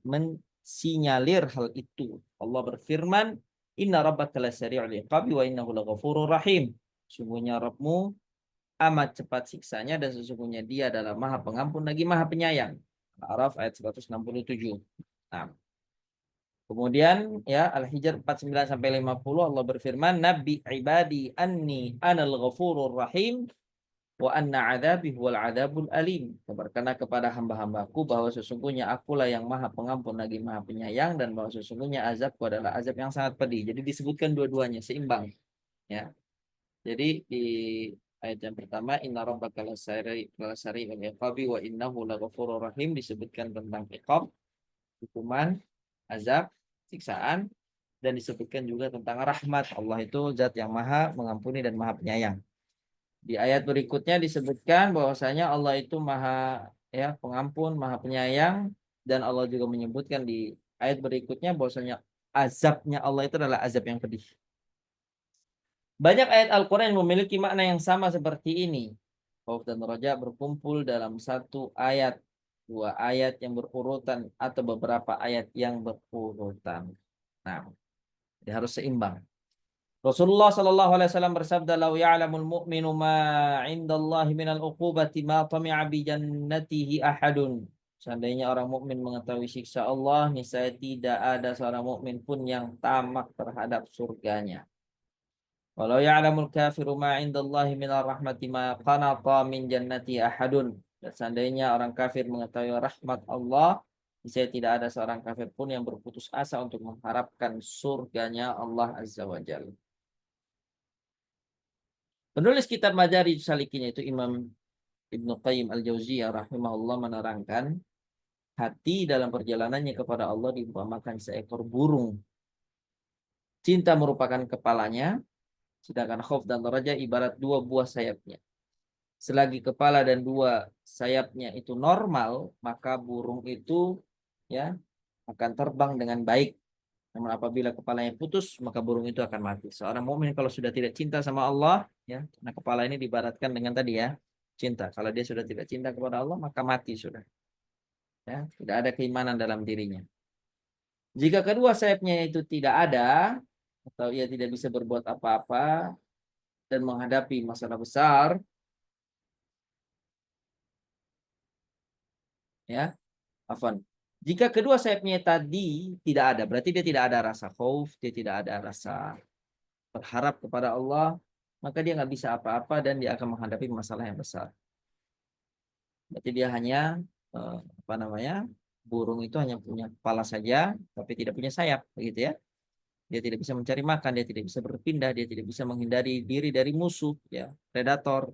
mensinyalir hal itu. Allah berfirman, Inna rabbaka lasari'ul iqabi wa innahu laghafurur rahim. Sungguhnya Rabbmu amat cepat siksanya dan sesungguhnya dia adalah maha pengampun lagi maha penyayang. Al-A'raf ayat 167. Nah, kemudian ya Al-Hijr 49 sampai 50 Allah berfirman, Nabi ibadi anni anal ghafurur rahim wa anna adabi huwal adabul alim. Kabarkanlah kepada hamba-hambaku bahwa sesungguhnya akulah yang maha pengampun lagi maha penyayang dan bahwa sesungguhnya azabku adalah azab yang sangat pedih. Jadi disebutkan dua-duanya seimbang, ya. Jadi di ayat yang pertama inna rabbaka lasari wal iqabi wa innahu laghafurur rahim disebutkan tentang iqab, hukuman, azab, siksaan, dan disebutkan juga tentang rahmat. Allah itu zat yang maha mengampuni dan maha penyayang. Di ayat berikutnya disebutkan bahwasanya Allah itu maha ya pengampun, maha penyayang, dan Allah juga menyebutkan di ayat berikutnya bahwasanya azabnya Allah itu adalah azab yang pedih. Banyak ayat Al-Quran yang memiliki makna yang sama seperti ini. Khauf dan Raja berkumpul dalam satu ayat, dua ayat yang berurutan, atau beberapa ayat yang berurutan. Nah, dia harus seimbang. Rasulullah sallallahu alaihi wasallam bersabda, "Lau ya'lamul mu'minu ma 'indallahi minal uqubati ma tami'a bi jannatihi ahadun." Seandainya orang mukmin mengetahui siksa Allah, niscaya tidak ada seorang mukmin pun yang tamak terhadap surganya. Walau ya'lamul kafiru ma 'indallahi minar rahmati ma qanata min jannati ahadun. Dan seandainya orang kafir mengetahui rahmat Allah, niscaya tidak ada seorang kafir pun yang berputus asa untuk mengharapkan surganya Allah Azza wa Jalla. Penulis kitab Madarij Salikin itu Imam Ibnu Qayyim Al-Jauziyah rahimahullah menerangkan hati dalam perjalanannya kepada Allah diumpamakan seekor burung. Cinta merupakan kepalanya, sedangkan khauf dan raja ibarat dua buah sayapnya. Selagi kepala dan dua sayapnya itu normal, maka burung itu ya akan terbang dengan baik. Namun apabila kepalanya putus, maka burung itu akan mati. Seorang mukmin kalau sudah tidak cinta sama Allah, ya, nah kepala ini diibaratkan dengan tadi ya, cinta. Kalau dia sudah tidak cinta kepada Allah, maka mati sudah. Ya, tidak ada keimanan dalam dirinya. Jika kedua sayapnya itu tidak ada, atau ia tidak bisa berbuat apa-apa dan menghadapi masalah besar, ya, afwan. Jika kedua sayapnya tadi tidak ada, berarti dia tidak ada rasa khauf, dia tidak ada rasa berharap kepada Allah, maka dia nggak bisa apa-apa dan dia akan menghadapi masalah yang besar. Berarti dia hanya apa namanya, burung itu hanya punya kepala saja, tapi tidak punya sayap, begitu ya. Dia tidak bisa mencari makan, dia tidak bisa berpindah, dia tidak bisa menghindari diri dari musuh, ya, predator.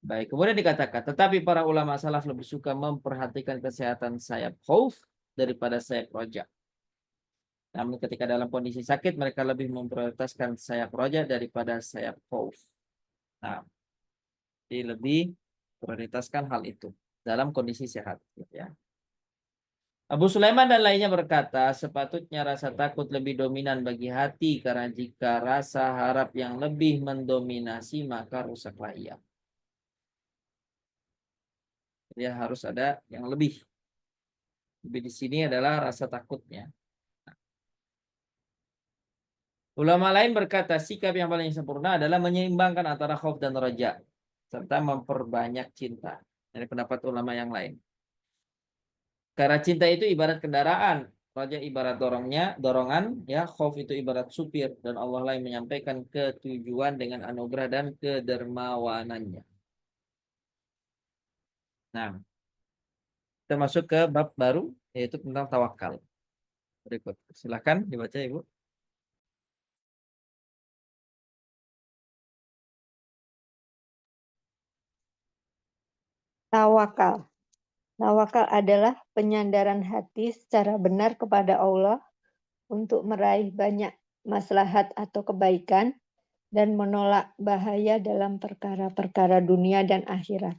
Baik, kemudian dikatakan, tetapi para ulama salaf lebih suka memperhatikan kesehatan sayap khauf daripada sayap roja. Namun ketika dalam kondisi sakit, mereka lebih memprioritaskan sayap roja daripada sayap khauf. Nah, jadi lebih prioritaskan hal itu dalam kondisi sehat. Ya. Abu Sulaiman dan lainnya berkata, sepatutnya rasa takut lebih dominan bagi hati, karena jika rasa harap yang lebih mendominasi, maka rusaklah ia. Dia harus ada yang lebih. Lebih di sini adalah rasa takutnya. Ulama lain berkata, sikap yang paling sempurna adalah menyeimbangkan antara khauf dan raja, serta memperbanyak cinta. Ini pendapat ulama yang lain. Karena cinta itu ibarat kendaraan, raja ibarat dorongan, ya, khauf itu ibarat supir, dan Allah lain menyampaikan ketujuan dengan anugerah dan kedermawanannya. Nah, kita masuk ke bab baru, yaitu tentang tawakal. Berikut, silakan dibaca Ibu. Tawakal. Tawakal adalah penyandaran hati secara benar kepada Allah untuk meraih banyak maslahat atau kebaikan dan menolak bahaya dalam perkara-perkara dunia dan akhirat.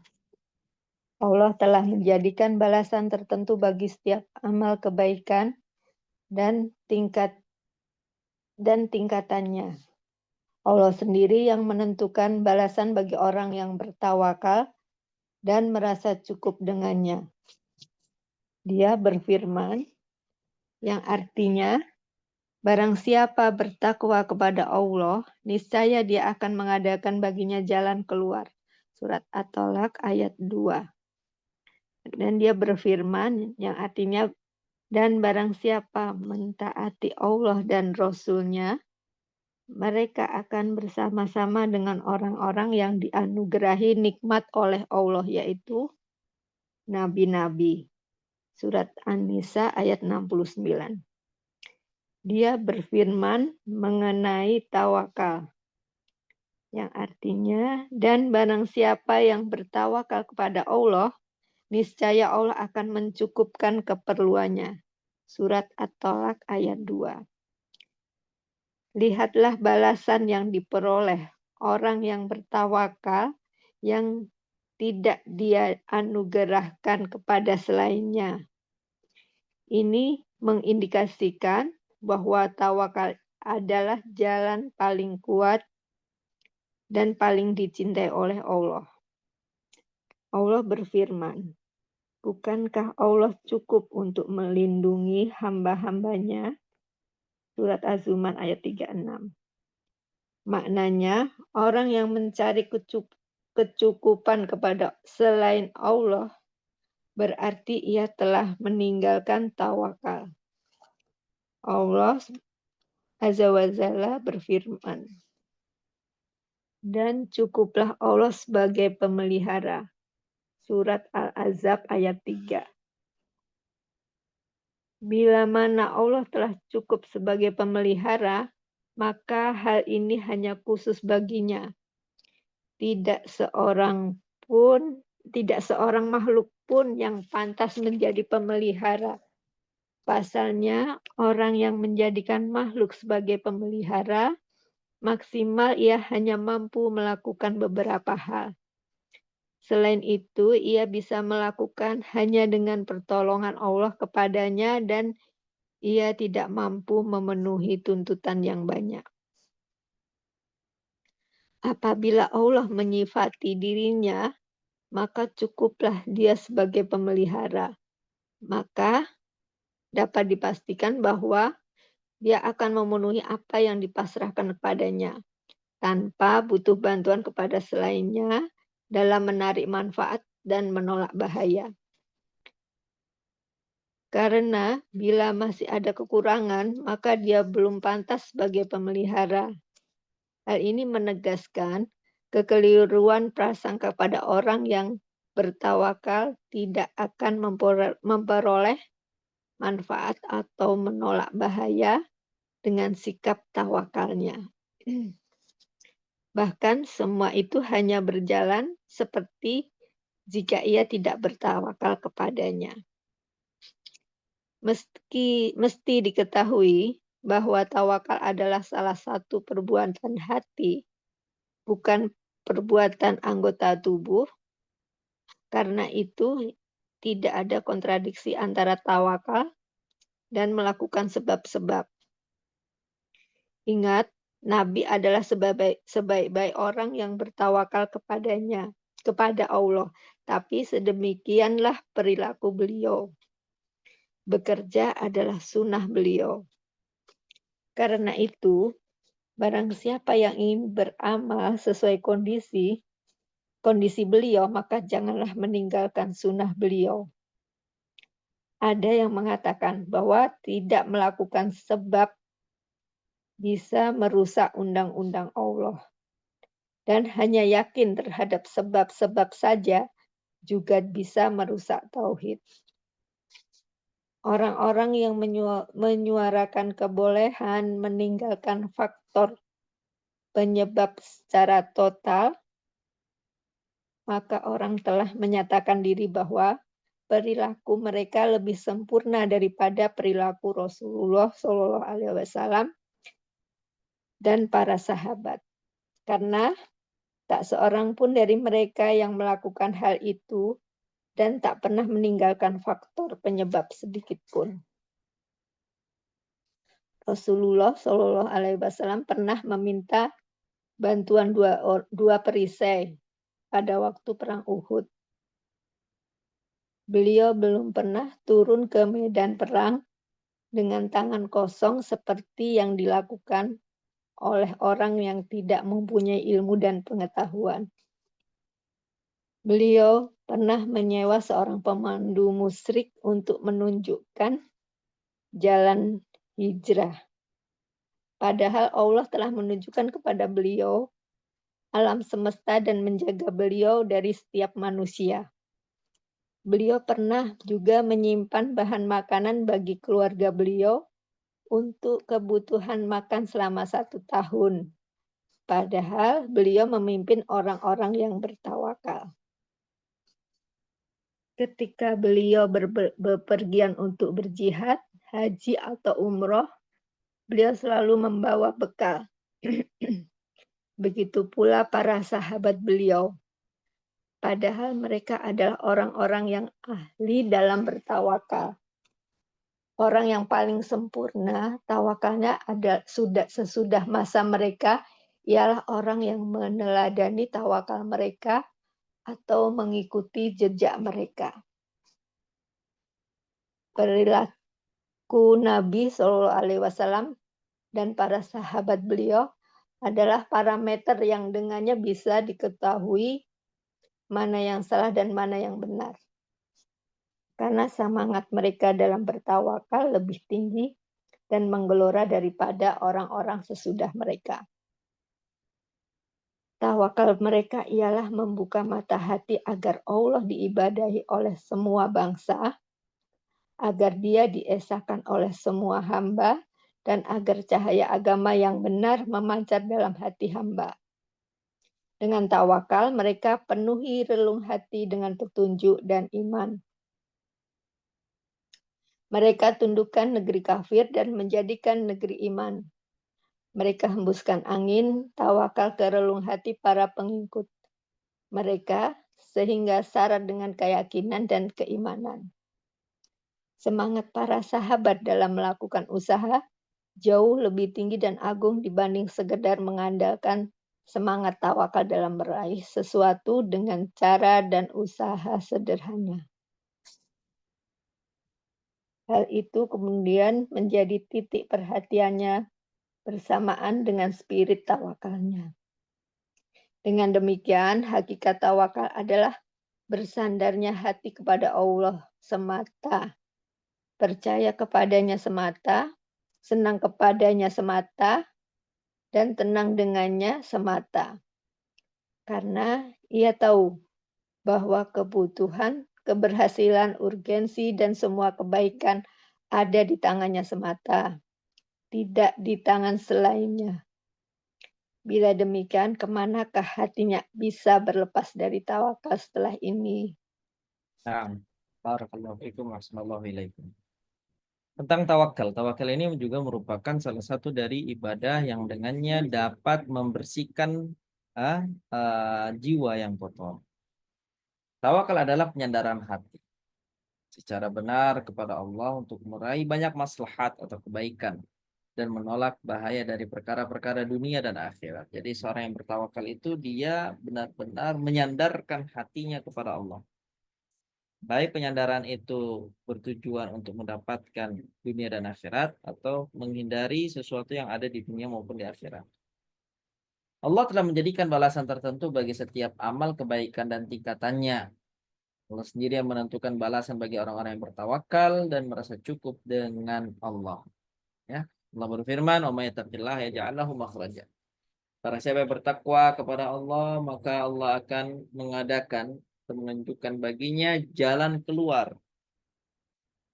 Allah telah menjadikan balasan tertentu bagi setiap amal kebaikan dan tingkatannya. Allah sendiri yang menentukan balasan bagi orang yang bertawakal dan merasa cukup dengannya. Dia berfirman, yang artinya, barang siapa bertakwa kepada Allah, niscaya dia akan mengadakan baginya jalan keluar. Surat At-Tolak ayat 2. Dan dia berfirman, yang artinya, dan barang siapa mentaati Allah dan Rasul-Nya, mereka akan bersama-sama dengan orang-orang yang dianugerahi nikmat oleh Allah, yaitu nabi-nabi. Surat An-Nisa ayat 69. Dia berfirman mengenai tawakal, yang artinya, dan barang siapa yang bertawakal kepada Allah, niscaya Allah akan mencukupkan keperluannya. Surat At-Tolak ayat 2. Lihatlah balasan yang diperoleh orang yang bertawakal yang tidak dia anugerahkan kepada selainnya. Ini mengindikasikan bahwa tawakal adalah jalan paling kuat dan paling dicintai oleh Allah. Allah berfirman, bukankah Allah cukup untuk melindungi hamba-hambanya? Surat Az-Zumar ayat 36. Maknanya, orang yang mencari kecukupan kepada selain Allah, berarti ia telah meninggalkan tawakal. Allah Azza wa Jalla berfirman, dan cukuplah Allah sebagai pemelihara. Surat Al-Ahzab ayat 3. Bila mana Allah telah cukup sebagai pemelihara, maka hal ini hanya khusus baginya. Tidak seorang makhluk pun yang pantas menjadi pemelihara. Pasalnya, orang yang menjadikan makhluk sebagai pemelihara, maksimal ia hanya mampu melakukan beberapa hal. Selain itu, ia bisa melakukan hanya dengan pertolongan Allah kepadanya dan ia tidak mampu memenuhi tuntutan yang banyak. Apabila Allah menyifati dirinya, maka cukuplah dia sebagai pemelihara. Maka dapat dipastikan bahwa dia akan memenuhi apa yang dipasrahkan kepadanya, tanpa butuh bantuan kepada selainnya dalam menarik manfaat dan menolak bahaya. Karena bila masih ada kekurangan, maka dia belum pantas sebagai pemelihara. Hal ini menegaskan kekeliruan prasangka pada orang yang bertawakal tidak akan memperoleh manfaat atau menolak bahaya dengan sikap tawakalnya. Bahkan semua itu hanya berjalan seperti jika ia tidak bertawakal kepadanya. Mesti diketahui bahwa tawakal adalah salah satu perbuatan hati, bukan perbuatan anggota tubuh. Karena itu tidak ada kontradiksi antara tawakal dan melakukan sebab-sebab. Ingat, Nabi adalah sebaik-baik orang yang bertawakal kepada Allah. Tapi sedemikianlah perilaku beliau. Bekerja adalah sunnah beliau. Karena itu, barang siapa yang ingin beramal sesuai kondisi beliau, maka janganlah meninggalkan sunnah beliau. Ada yang mengatakan bahwa tidak melakukan sebab bisa merusak undang-undang Allah. Dan hanya yakin terhadap sebab-sebab saja juga bisa merusak tauhid. Orang-orang yang menyuarakan kebolehan meninggalkan faktor penyebab secara total maka orang telah menyatakan diri bahwa perilaku mereka lebih sempurna daripada perilaku Rasulullah Shallallahu Alaihi Wasallam dan para sahabat. Karena tak seorang pun dari mereka yang melakukan hal itu dan tak pernah meninggalkan faktor penyebab sedikit pun. Rasulullah Shallallahu Alaihi Wasallam pernah meminta bantuan dua perisai pada waktu perang Uhud. Beliau belum pernah turun ke medan perang dengan tangan kosong seperti yang dilakukan oleh orang yang tidak mempunyai ilmu dan pengetahuan. Beliau pernah menyewa seorang pemandu musyrik untuk menunjukkan jalan hijrah. Padahal Allah telah menunjukkan kepada beliau alam semesta dan menjaga beliau dari setiap manusia. Beliau pernah juga menyimpan bahan makanan bagi keluarga beliau untuk kebutuhan makan selama 1 tahun. Padahal beliau memimpin orang-orang yang bertawakal. Ketika beliau bepergian untuk berjihad, haji atau umroh, beliau selalu membawa bekal. Begitu pula para sahabat beliau. Padahal mereka adalah orang-orang yang ahli dalam bertawakal. Orang yang paling sempurna tawakalnya sesudah masa mereka ialah orang yang meneladani tawakal mereka atau mengikuti jejak mereka. Perilaku Nabi Shallallahu Alaihi Wasallam dan para sahabat beliau adalah parameter yang dengannya bisa diketahui mana yang salah dan mana yang benar. Karena semangat mereka dalam bertawakal lebih tinggi dan menggelora daripada orang-orang sesudah mereka. Tawakal mereka ialah membuka mata hati agar Allah diibadahi oleh semua bangsa, agar Dia diesakan oleh semua hamba, dan agar cahaya agama yang benar memancar dalam hati hamba. Dengan tawakal, mereka penuhi relung hati dengan petunjuk dan iman. Mereka tundukkan negeri kafir dan menjadikan negeri iman. Mereka hembuskan angin, tawakal ke relung hati para pengikut mereka, sehingga syarat dengan keyakinan dan keimanan. Semangat para sahabat dalam melakukan usaha jauh lebih tinggi dan agung dibanding sekedar mengandalkan semangat tawakal dalam meraih sesuatu dengan cara dan usaha sederhana. Hal itu kemudian menjadi titik perhatiannya bersamaan dengan spirit tawakalnya. Dengan demikian, hakikat tawakal adalah bersandarnya hati kepada Allah semata, percaya kepadanya semata, senang kepadanya semata, dan tenang dengannya semata. Karena ia tahu bahwa kebutuhan, keberhasilan, urgensi, dan semua kebaikan ada di tangannya semata, tidak di tangan selainnya. Bila demikian, kemanakah hatinya bisa berlepas dari tawakal setelah ini? Nah, barakallahu fiikum wa ahsanallahu ilaikum. Tentang tawakal. Tawakal ini juga merupakan salah satu dari ibadah yang dengannya dapat membersihkan jiwa yang kotor. Tawakal adalah penyandaran hati secara benar kepada Allah untuk meraih banyak maslahat atau kebaikan dan menolak bahaya dari perkara-perkara dunia dan akhirat. Jadi seorang yang bertawakal itu dia benar-benar menyandarkan hatinya kepada Allah. Baik penyandaran itu bertujuan untuk mendapatkan dunia dan akhirat atau menghindari sesuatu yang ada di dunia maupun di akhirat. Allah telah menjadikan balasan tertentu bagi setiap amal kebaikan dan tingkatannya. Allah sendiri yang menentukan balasan bagi orang-orang yang bertawakal dan merasa cukup dengan Allah. Ya, Allah berfirman, "Wa may yattaqillaha yaj'al lahu makhraja." Barang siapa yang bertakwa kepada Allah, maka Allah akan mengadakan atau menunjukkan baginya jalan keluar.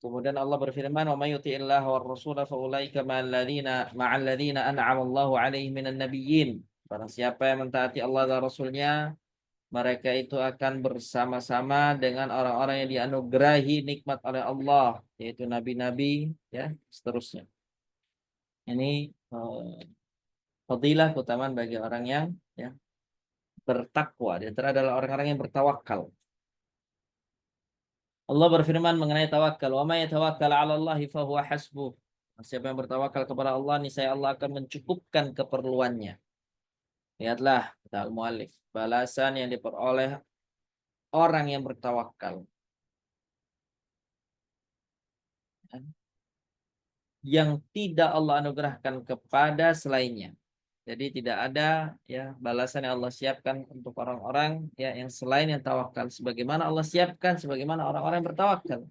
Kemudian Allah berfirman, "Wa may yuti'illaha war rasula fa ulaika ma'al ladzina an'ama Allahu 'alaihim minan nabiyyin." Barang siapa yang mentaati Allah dan Rasulnya, mereka itu akan bersama-sama dengan orang-orang yang dianugerahi nikmat oleh Allah, yaitu nabi-nabi, ya, seterusnya. Ini fadilah keutamaan bagi orang yang, ya, bertakwa. Di antara adalah orang-orang yang bertawakal. Allah berfirman mengenai tawakal, "Wa may yatawakkal 'ala Allahi fa huwa hasbuh." Siapa yang bertawakal kepada Allah, niscaya Allah akan mencukupkan keperluannya. Lihatlah kata al-muallif, balasan yang diperoleh orang yang bertawakal, yang tidak Allah anugerahkan kepada selainnya. Jadi tidak ada, ya, balasan yang Allah siapkan untuk orang-orang, ya, yang selain yang tawakal sebagaimana Allah siapkan sebagaimana orang-orang yang bertawakal.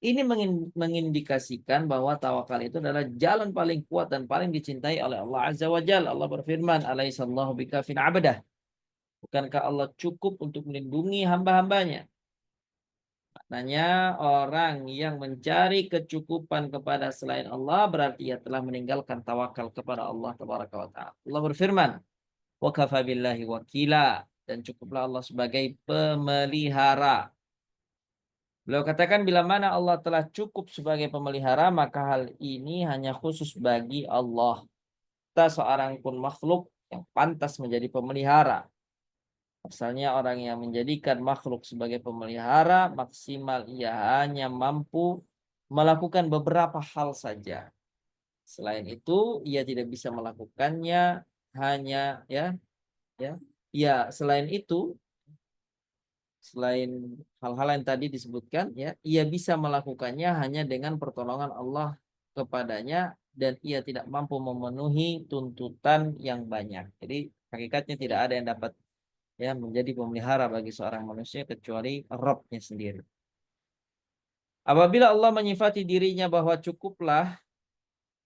Ini mengindikasikan bahwa tawakal itu adalah jalan paling kuat dan paling dicintai oleh Allah Azza wa Jalla. Allah berfirman, "Alaihissallahu bikafin 'abdah." Bukankah Allah cukup untuk melindungi hamba-hambanya? Maknanya orang yang mencari kecukupan kepada selain Allah berarti ia telah meninggalkan tawakal kepada Allah Tabaraka wa Ta'ala. Allah berfirman, "Wa kafa billahi wakila." Dan cukuplah Allah sebagai pemelihara. Beliau katakan bila mana Allah telah cukup sebagai pemelihara, maka hal ini hanya khusus bagi Allah. Tak seorang pun makhluk yang pantas menjadi pemelihara. Asalnya orang yang menjadikan makhluk sebagai pemelihara, maksimal ia hanya mampu melakukan beberapa hal saja. Selain itu, ia tidak bisa melakukannya hanya, selain itu, selain hal-hal yang tadi disebutkan, ya, ia bisa melakukannya hanya dengan pertolongan Allah kepadanya dan ia tidak mampu memenuhi tuntutan yang banyak. Jadi hakikatnya tidak ada yang dapat, ya, menjadi pemelihara bagi seorang manusia kecuali Rabb-nya sendiri. Apabila Allah menyifati dirinya bahwa cukuplah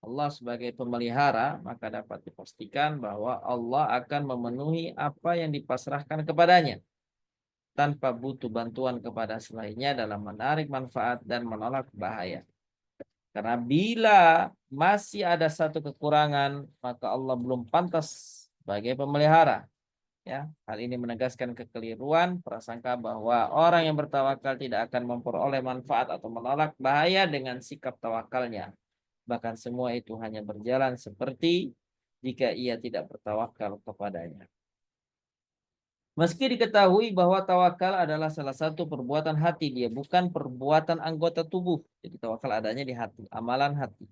Allah sebagai pemelihara, maka dapat dipastikan bahwa Allah akan memenuhi apa yang dipasrahkan kepadanya tanpa butuh bantuan kepada selainnya dalam menarik manfaat dan menolak bahaya. Karena bila masih ada satu kekurangan, maka Allah belum pantas sebagai pemelihara. Ya, hal ini menegaskan kekeliruan prasangka bahwa orang yang bertawakal tidak akan memperoleh manfaat atau menolak bahaya dengan sikap tawakalnya. Bahkan semua itu hanya berjalan seperti jika ia tidak bertawakal kepadanya. Meski diketahui bahwa tawakal adalah salah satu perbuatan hati, dia bukan perbuatan anggota tubuh. Jadi tawakal adanya di hati, amalan hati.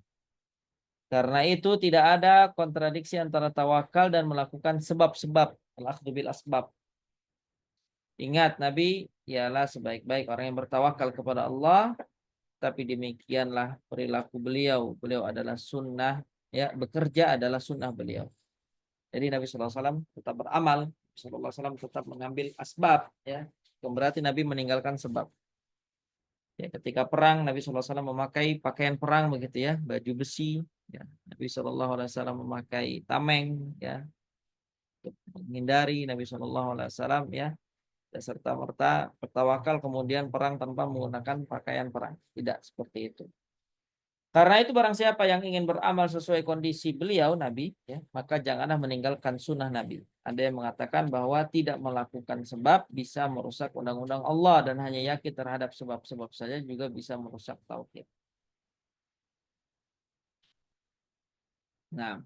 Karena itu tidak ada kontradiksi antara tawakal dan melakukan sebab-sebab, al-akhdhu bil asbab. Ingat, Nabi ialah sebaik-baik orang yang bertawakal kepada Allah, tapi demikianlah perilaku beliau. Beliau adalah sunnah, ya, bekerja adalah sunnah beliau. Jadi Nabi SAW tetap beramal, SAW tetap mengambil asbab, ya. Berarti Nabi meninggalkan sebab. Ya, ketika perang Nabi SAW memakai pakaian perang begitu, ya, baju besi. Ya. Nabi SAW memakai tameng, ya, untuk menghindari. Nabi SAW, ya, serta merta bertawakal kemudian perang tanpa menggunakan pakaian perang. Tidak seperti itu. Karena itu barang siapa yang ingin beramal sesuai kondisi beliau Nabi, ya, maka janganlah meninggalkan sunnah Nabi. Ada yang mengatakan bahwa tidak melakukan sebab bisa merusak undang-undang Allah dan hanya yakin terhadap sebab-sebab saja juga bisa merusak tauhid. Nah,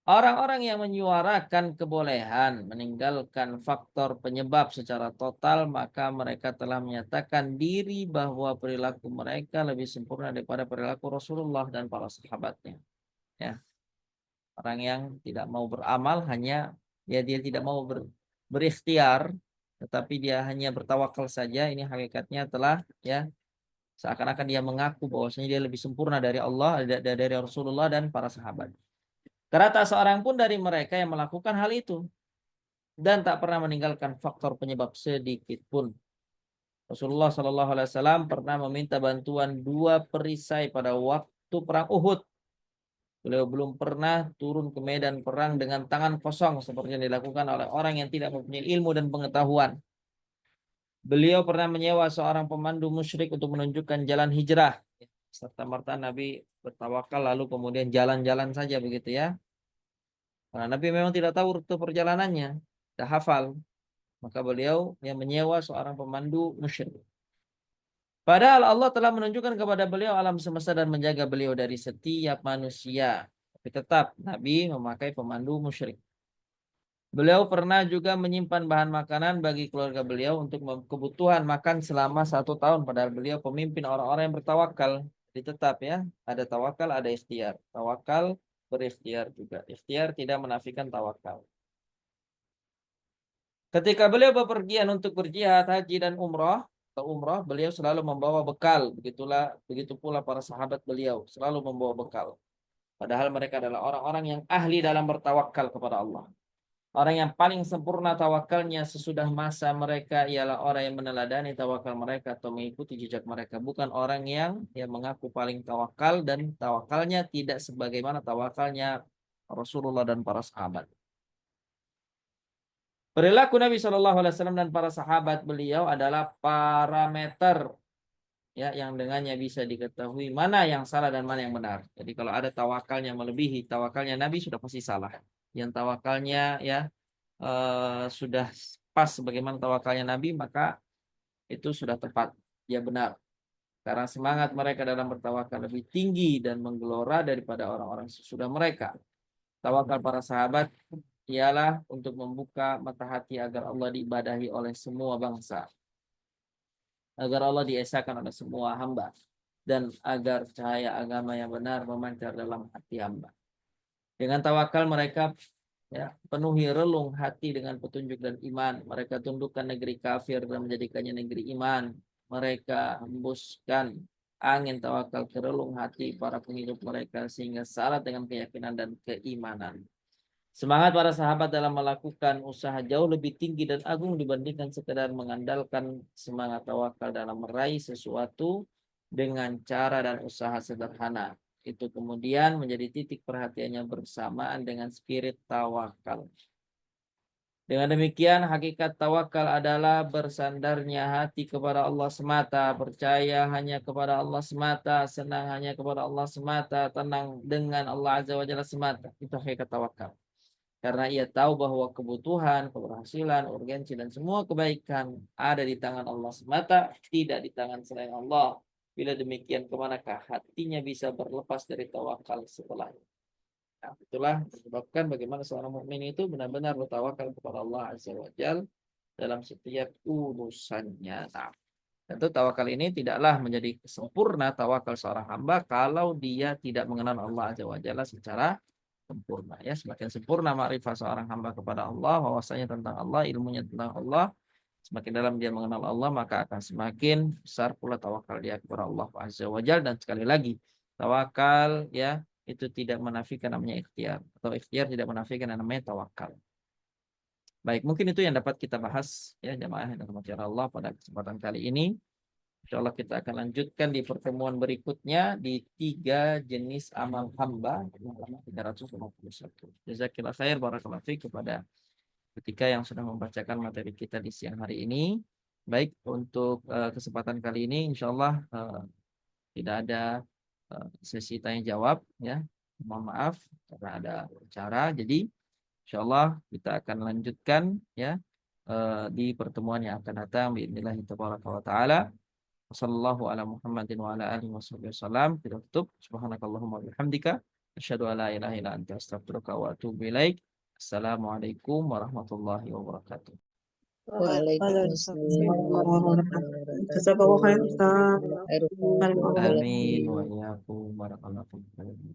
orang-orang yang menyuarakan kebolehan meninggalkan faktor penyebab secara total, maka mereka telah menyatakan diri bahwa perilaku mereka lebih sempurna daripada perilaku Rasulullah dan para sahabatnya. Ya, orang yang tidak mau beramal hanya, ya, dia tidak mau berikhtiar, tetapi dia hanya bertawakal saja. Ini hakikatnya telah, ya, seakan-akan dia mengaku bahwasanya dia lebih sempurna dari Allah, dari Rasulullah dan para sahabat. Karena tak seorang pun dari mereka yang melakukan hal itu dan tak pernah meninggalkan faktor penyebab sedikit pun. Rasulullah SAW pernah meminta bantuan 2 perisai pada waktu perang Uhud. Beliau belum pernah turun ke medan perang dengan tangan kosong seperti yang dilakukan oleh orang yang tidak mempunyai ilmu dan pengetahuan. Beliau pernah menyewa seorang pemandu musyrik untuk menunjukkan jalan hijrah. Serta merta Nabi bertawakal lalu kemudian jalan-jalan saja begitu, ya. Karena Nabi memang tidak tahu rute perjalanannya. sudah hafal. Maka beliau yang menyewa seorang pemandu musyrik. Padahal Allah telah menunjukkan kepada beliau alam semesta dan menjaga beliau dari setiap manusia. Tapi tetap Nabi memakai pemandu musyrik. Beliau pernah juga menyimpan bahan makanan bagi keluarga beliau untuk kebutuhan makan selama 1 tahun. Padahal beliau pemimpin orang-orang yang bertawakal. Jadi tetap ya, ada tawakal, ada ikhtiar. Tawakal berikhtiar juga. Ikhtiar tidak menafikan tawakal. Ketika beliau bepergian untuk berjihad, haji dan umrah, beliau selalu membawa bekal. Begitu pula para sahabat beliau selalu membawa bekal. Padahal mereka adalah orang-orang yang ahli dalam bertawakal kepada Allah. Orang yang paling sempurna tawakalnya sesudah masa mereka ialah orang yang meneladani tawakal mereka atau mengikuti jejak mereka. Bukan orang yang mengaku paling tawakal dan tawakalnya tidak sebagaimana tawakalnya Rasulullah dan para sahabat. Perilaku Nabi SAW dan para sahabat beliau adalah parameter ya yang dengannya bisa diketahui mana yang salah dan mana yang benar. Jadi kalau ada tawakalnya melebihi tawakalnya Nabi sudah pasti salah. Yang tawakalnya sudah pas sebagaimana tawakalnya Nabi maka itu sudah tepat, dia benar. Karena semangat mereka dalam bertawakal lebih tinggi dan menggelora daripada orang-orang sesudah mereka. Tawakal para sahabat ialah untuk membuka mata hati agar Allah diibadahi oleh semua bangsa. Agar Allah diesakan oleh semua hamba. Dan agar cahaya agama yang benar memancar dalam hati hamba. Dengan tawakal mereka penuhi relung hati dengan petunjuk dan iman. Mereka tundukkan negeri kafir dan menjadikannya negeri iman. Mereka hembuskan angin tawakal ke relung hati para pengikut mereka sehingga syarat dengan keyakinan dan keimanan. Semangat para sahabat dalam melakukan usaha jauh lebih tinggi dan agung dibandingkan sekedar mengandalkan semangat tawakal dalam meraih sesuatu dengan cara dan usaha sederhana. Itu kemudian menjadi titik perhatiannya bersamaan dengan spirit tawakal. Dengan demikian hakikat tawakal adalah bersandarnya hati kepada Allah semata, percaya hanya kepada Allah semata, senang hanya kepada Allah semata, tenang dengan Allah Azza wa Jalla semata. Itu hakikat tawakal. Karena ia tahu bahwa kebutuhan, keberhasilan, urgensi, dan semua kebaikan ada di tangan Allah semata, tidak di tangan selain Allah. Bila demikian, kemanakah hatinya bisa berlepas dari tawakal setelahnya? Nah, itulah menyebabkan bagaimana seorang mukmin itu benar-benar bertawakal kepada Allah Azza wa Jalla dalam setiap urusannya. Nah, tentu tawakal ini tidaklah menjadi sempurna tawakal seorang hamba kalau dia tidak mengenal Allah Azza wa Jalla secara sempurna ya. Semakin sempurna makrifat seorang hamba kepada Allah, wawasannya tentang Allah, ilmunya tentang Allah, semakin dalam dia mengenal Allah, maka akan semakin besar pula tawakal dia kepada Allah Azza wa Jalla. Dan sekali lagi, tawakal ya itu tidak menafikan namanya ikhtiar, atau ikhtiar tidak menafikan namanya tawakal. Baik, mungkin itu yang dapat kita bahas ya jamaah yang dirahmati Allah pada kesempatan kali ini. Insyaallah kita akan lanjutkan di pertemuan berikutnya di 3 jenis amal hamba halaman 351. Jazakillah khair, barakallahu fiik kepada ketika yang sudah membacakan materi kita di siang hari ini. Baik, untuk kesempatan kali ini insyaallah tidak ada sesi tanya jawab ya. Mohon maaf karena ada acara. Jadi insyaallah kita akan lanjutkan ya di pertemuan yang akan datang biidznillah tabaraka wa taala. Wassallallahu ala Muhammadin wa ala alihi wasallam. Kita tutup. Subhanakallahumma bihamdika asyhadu an la ilaha illa anta astaghfiruka wa atubu ilaik. Assalamualaikum warahmatullahi wabarakatuh. Waalaikumsalam warahmatullahi wabarakatuh. Jazakallahu khairan Ustaz. Amin wa iyyakum barakallahu fiikum.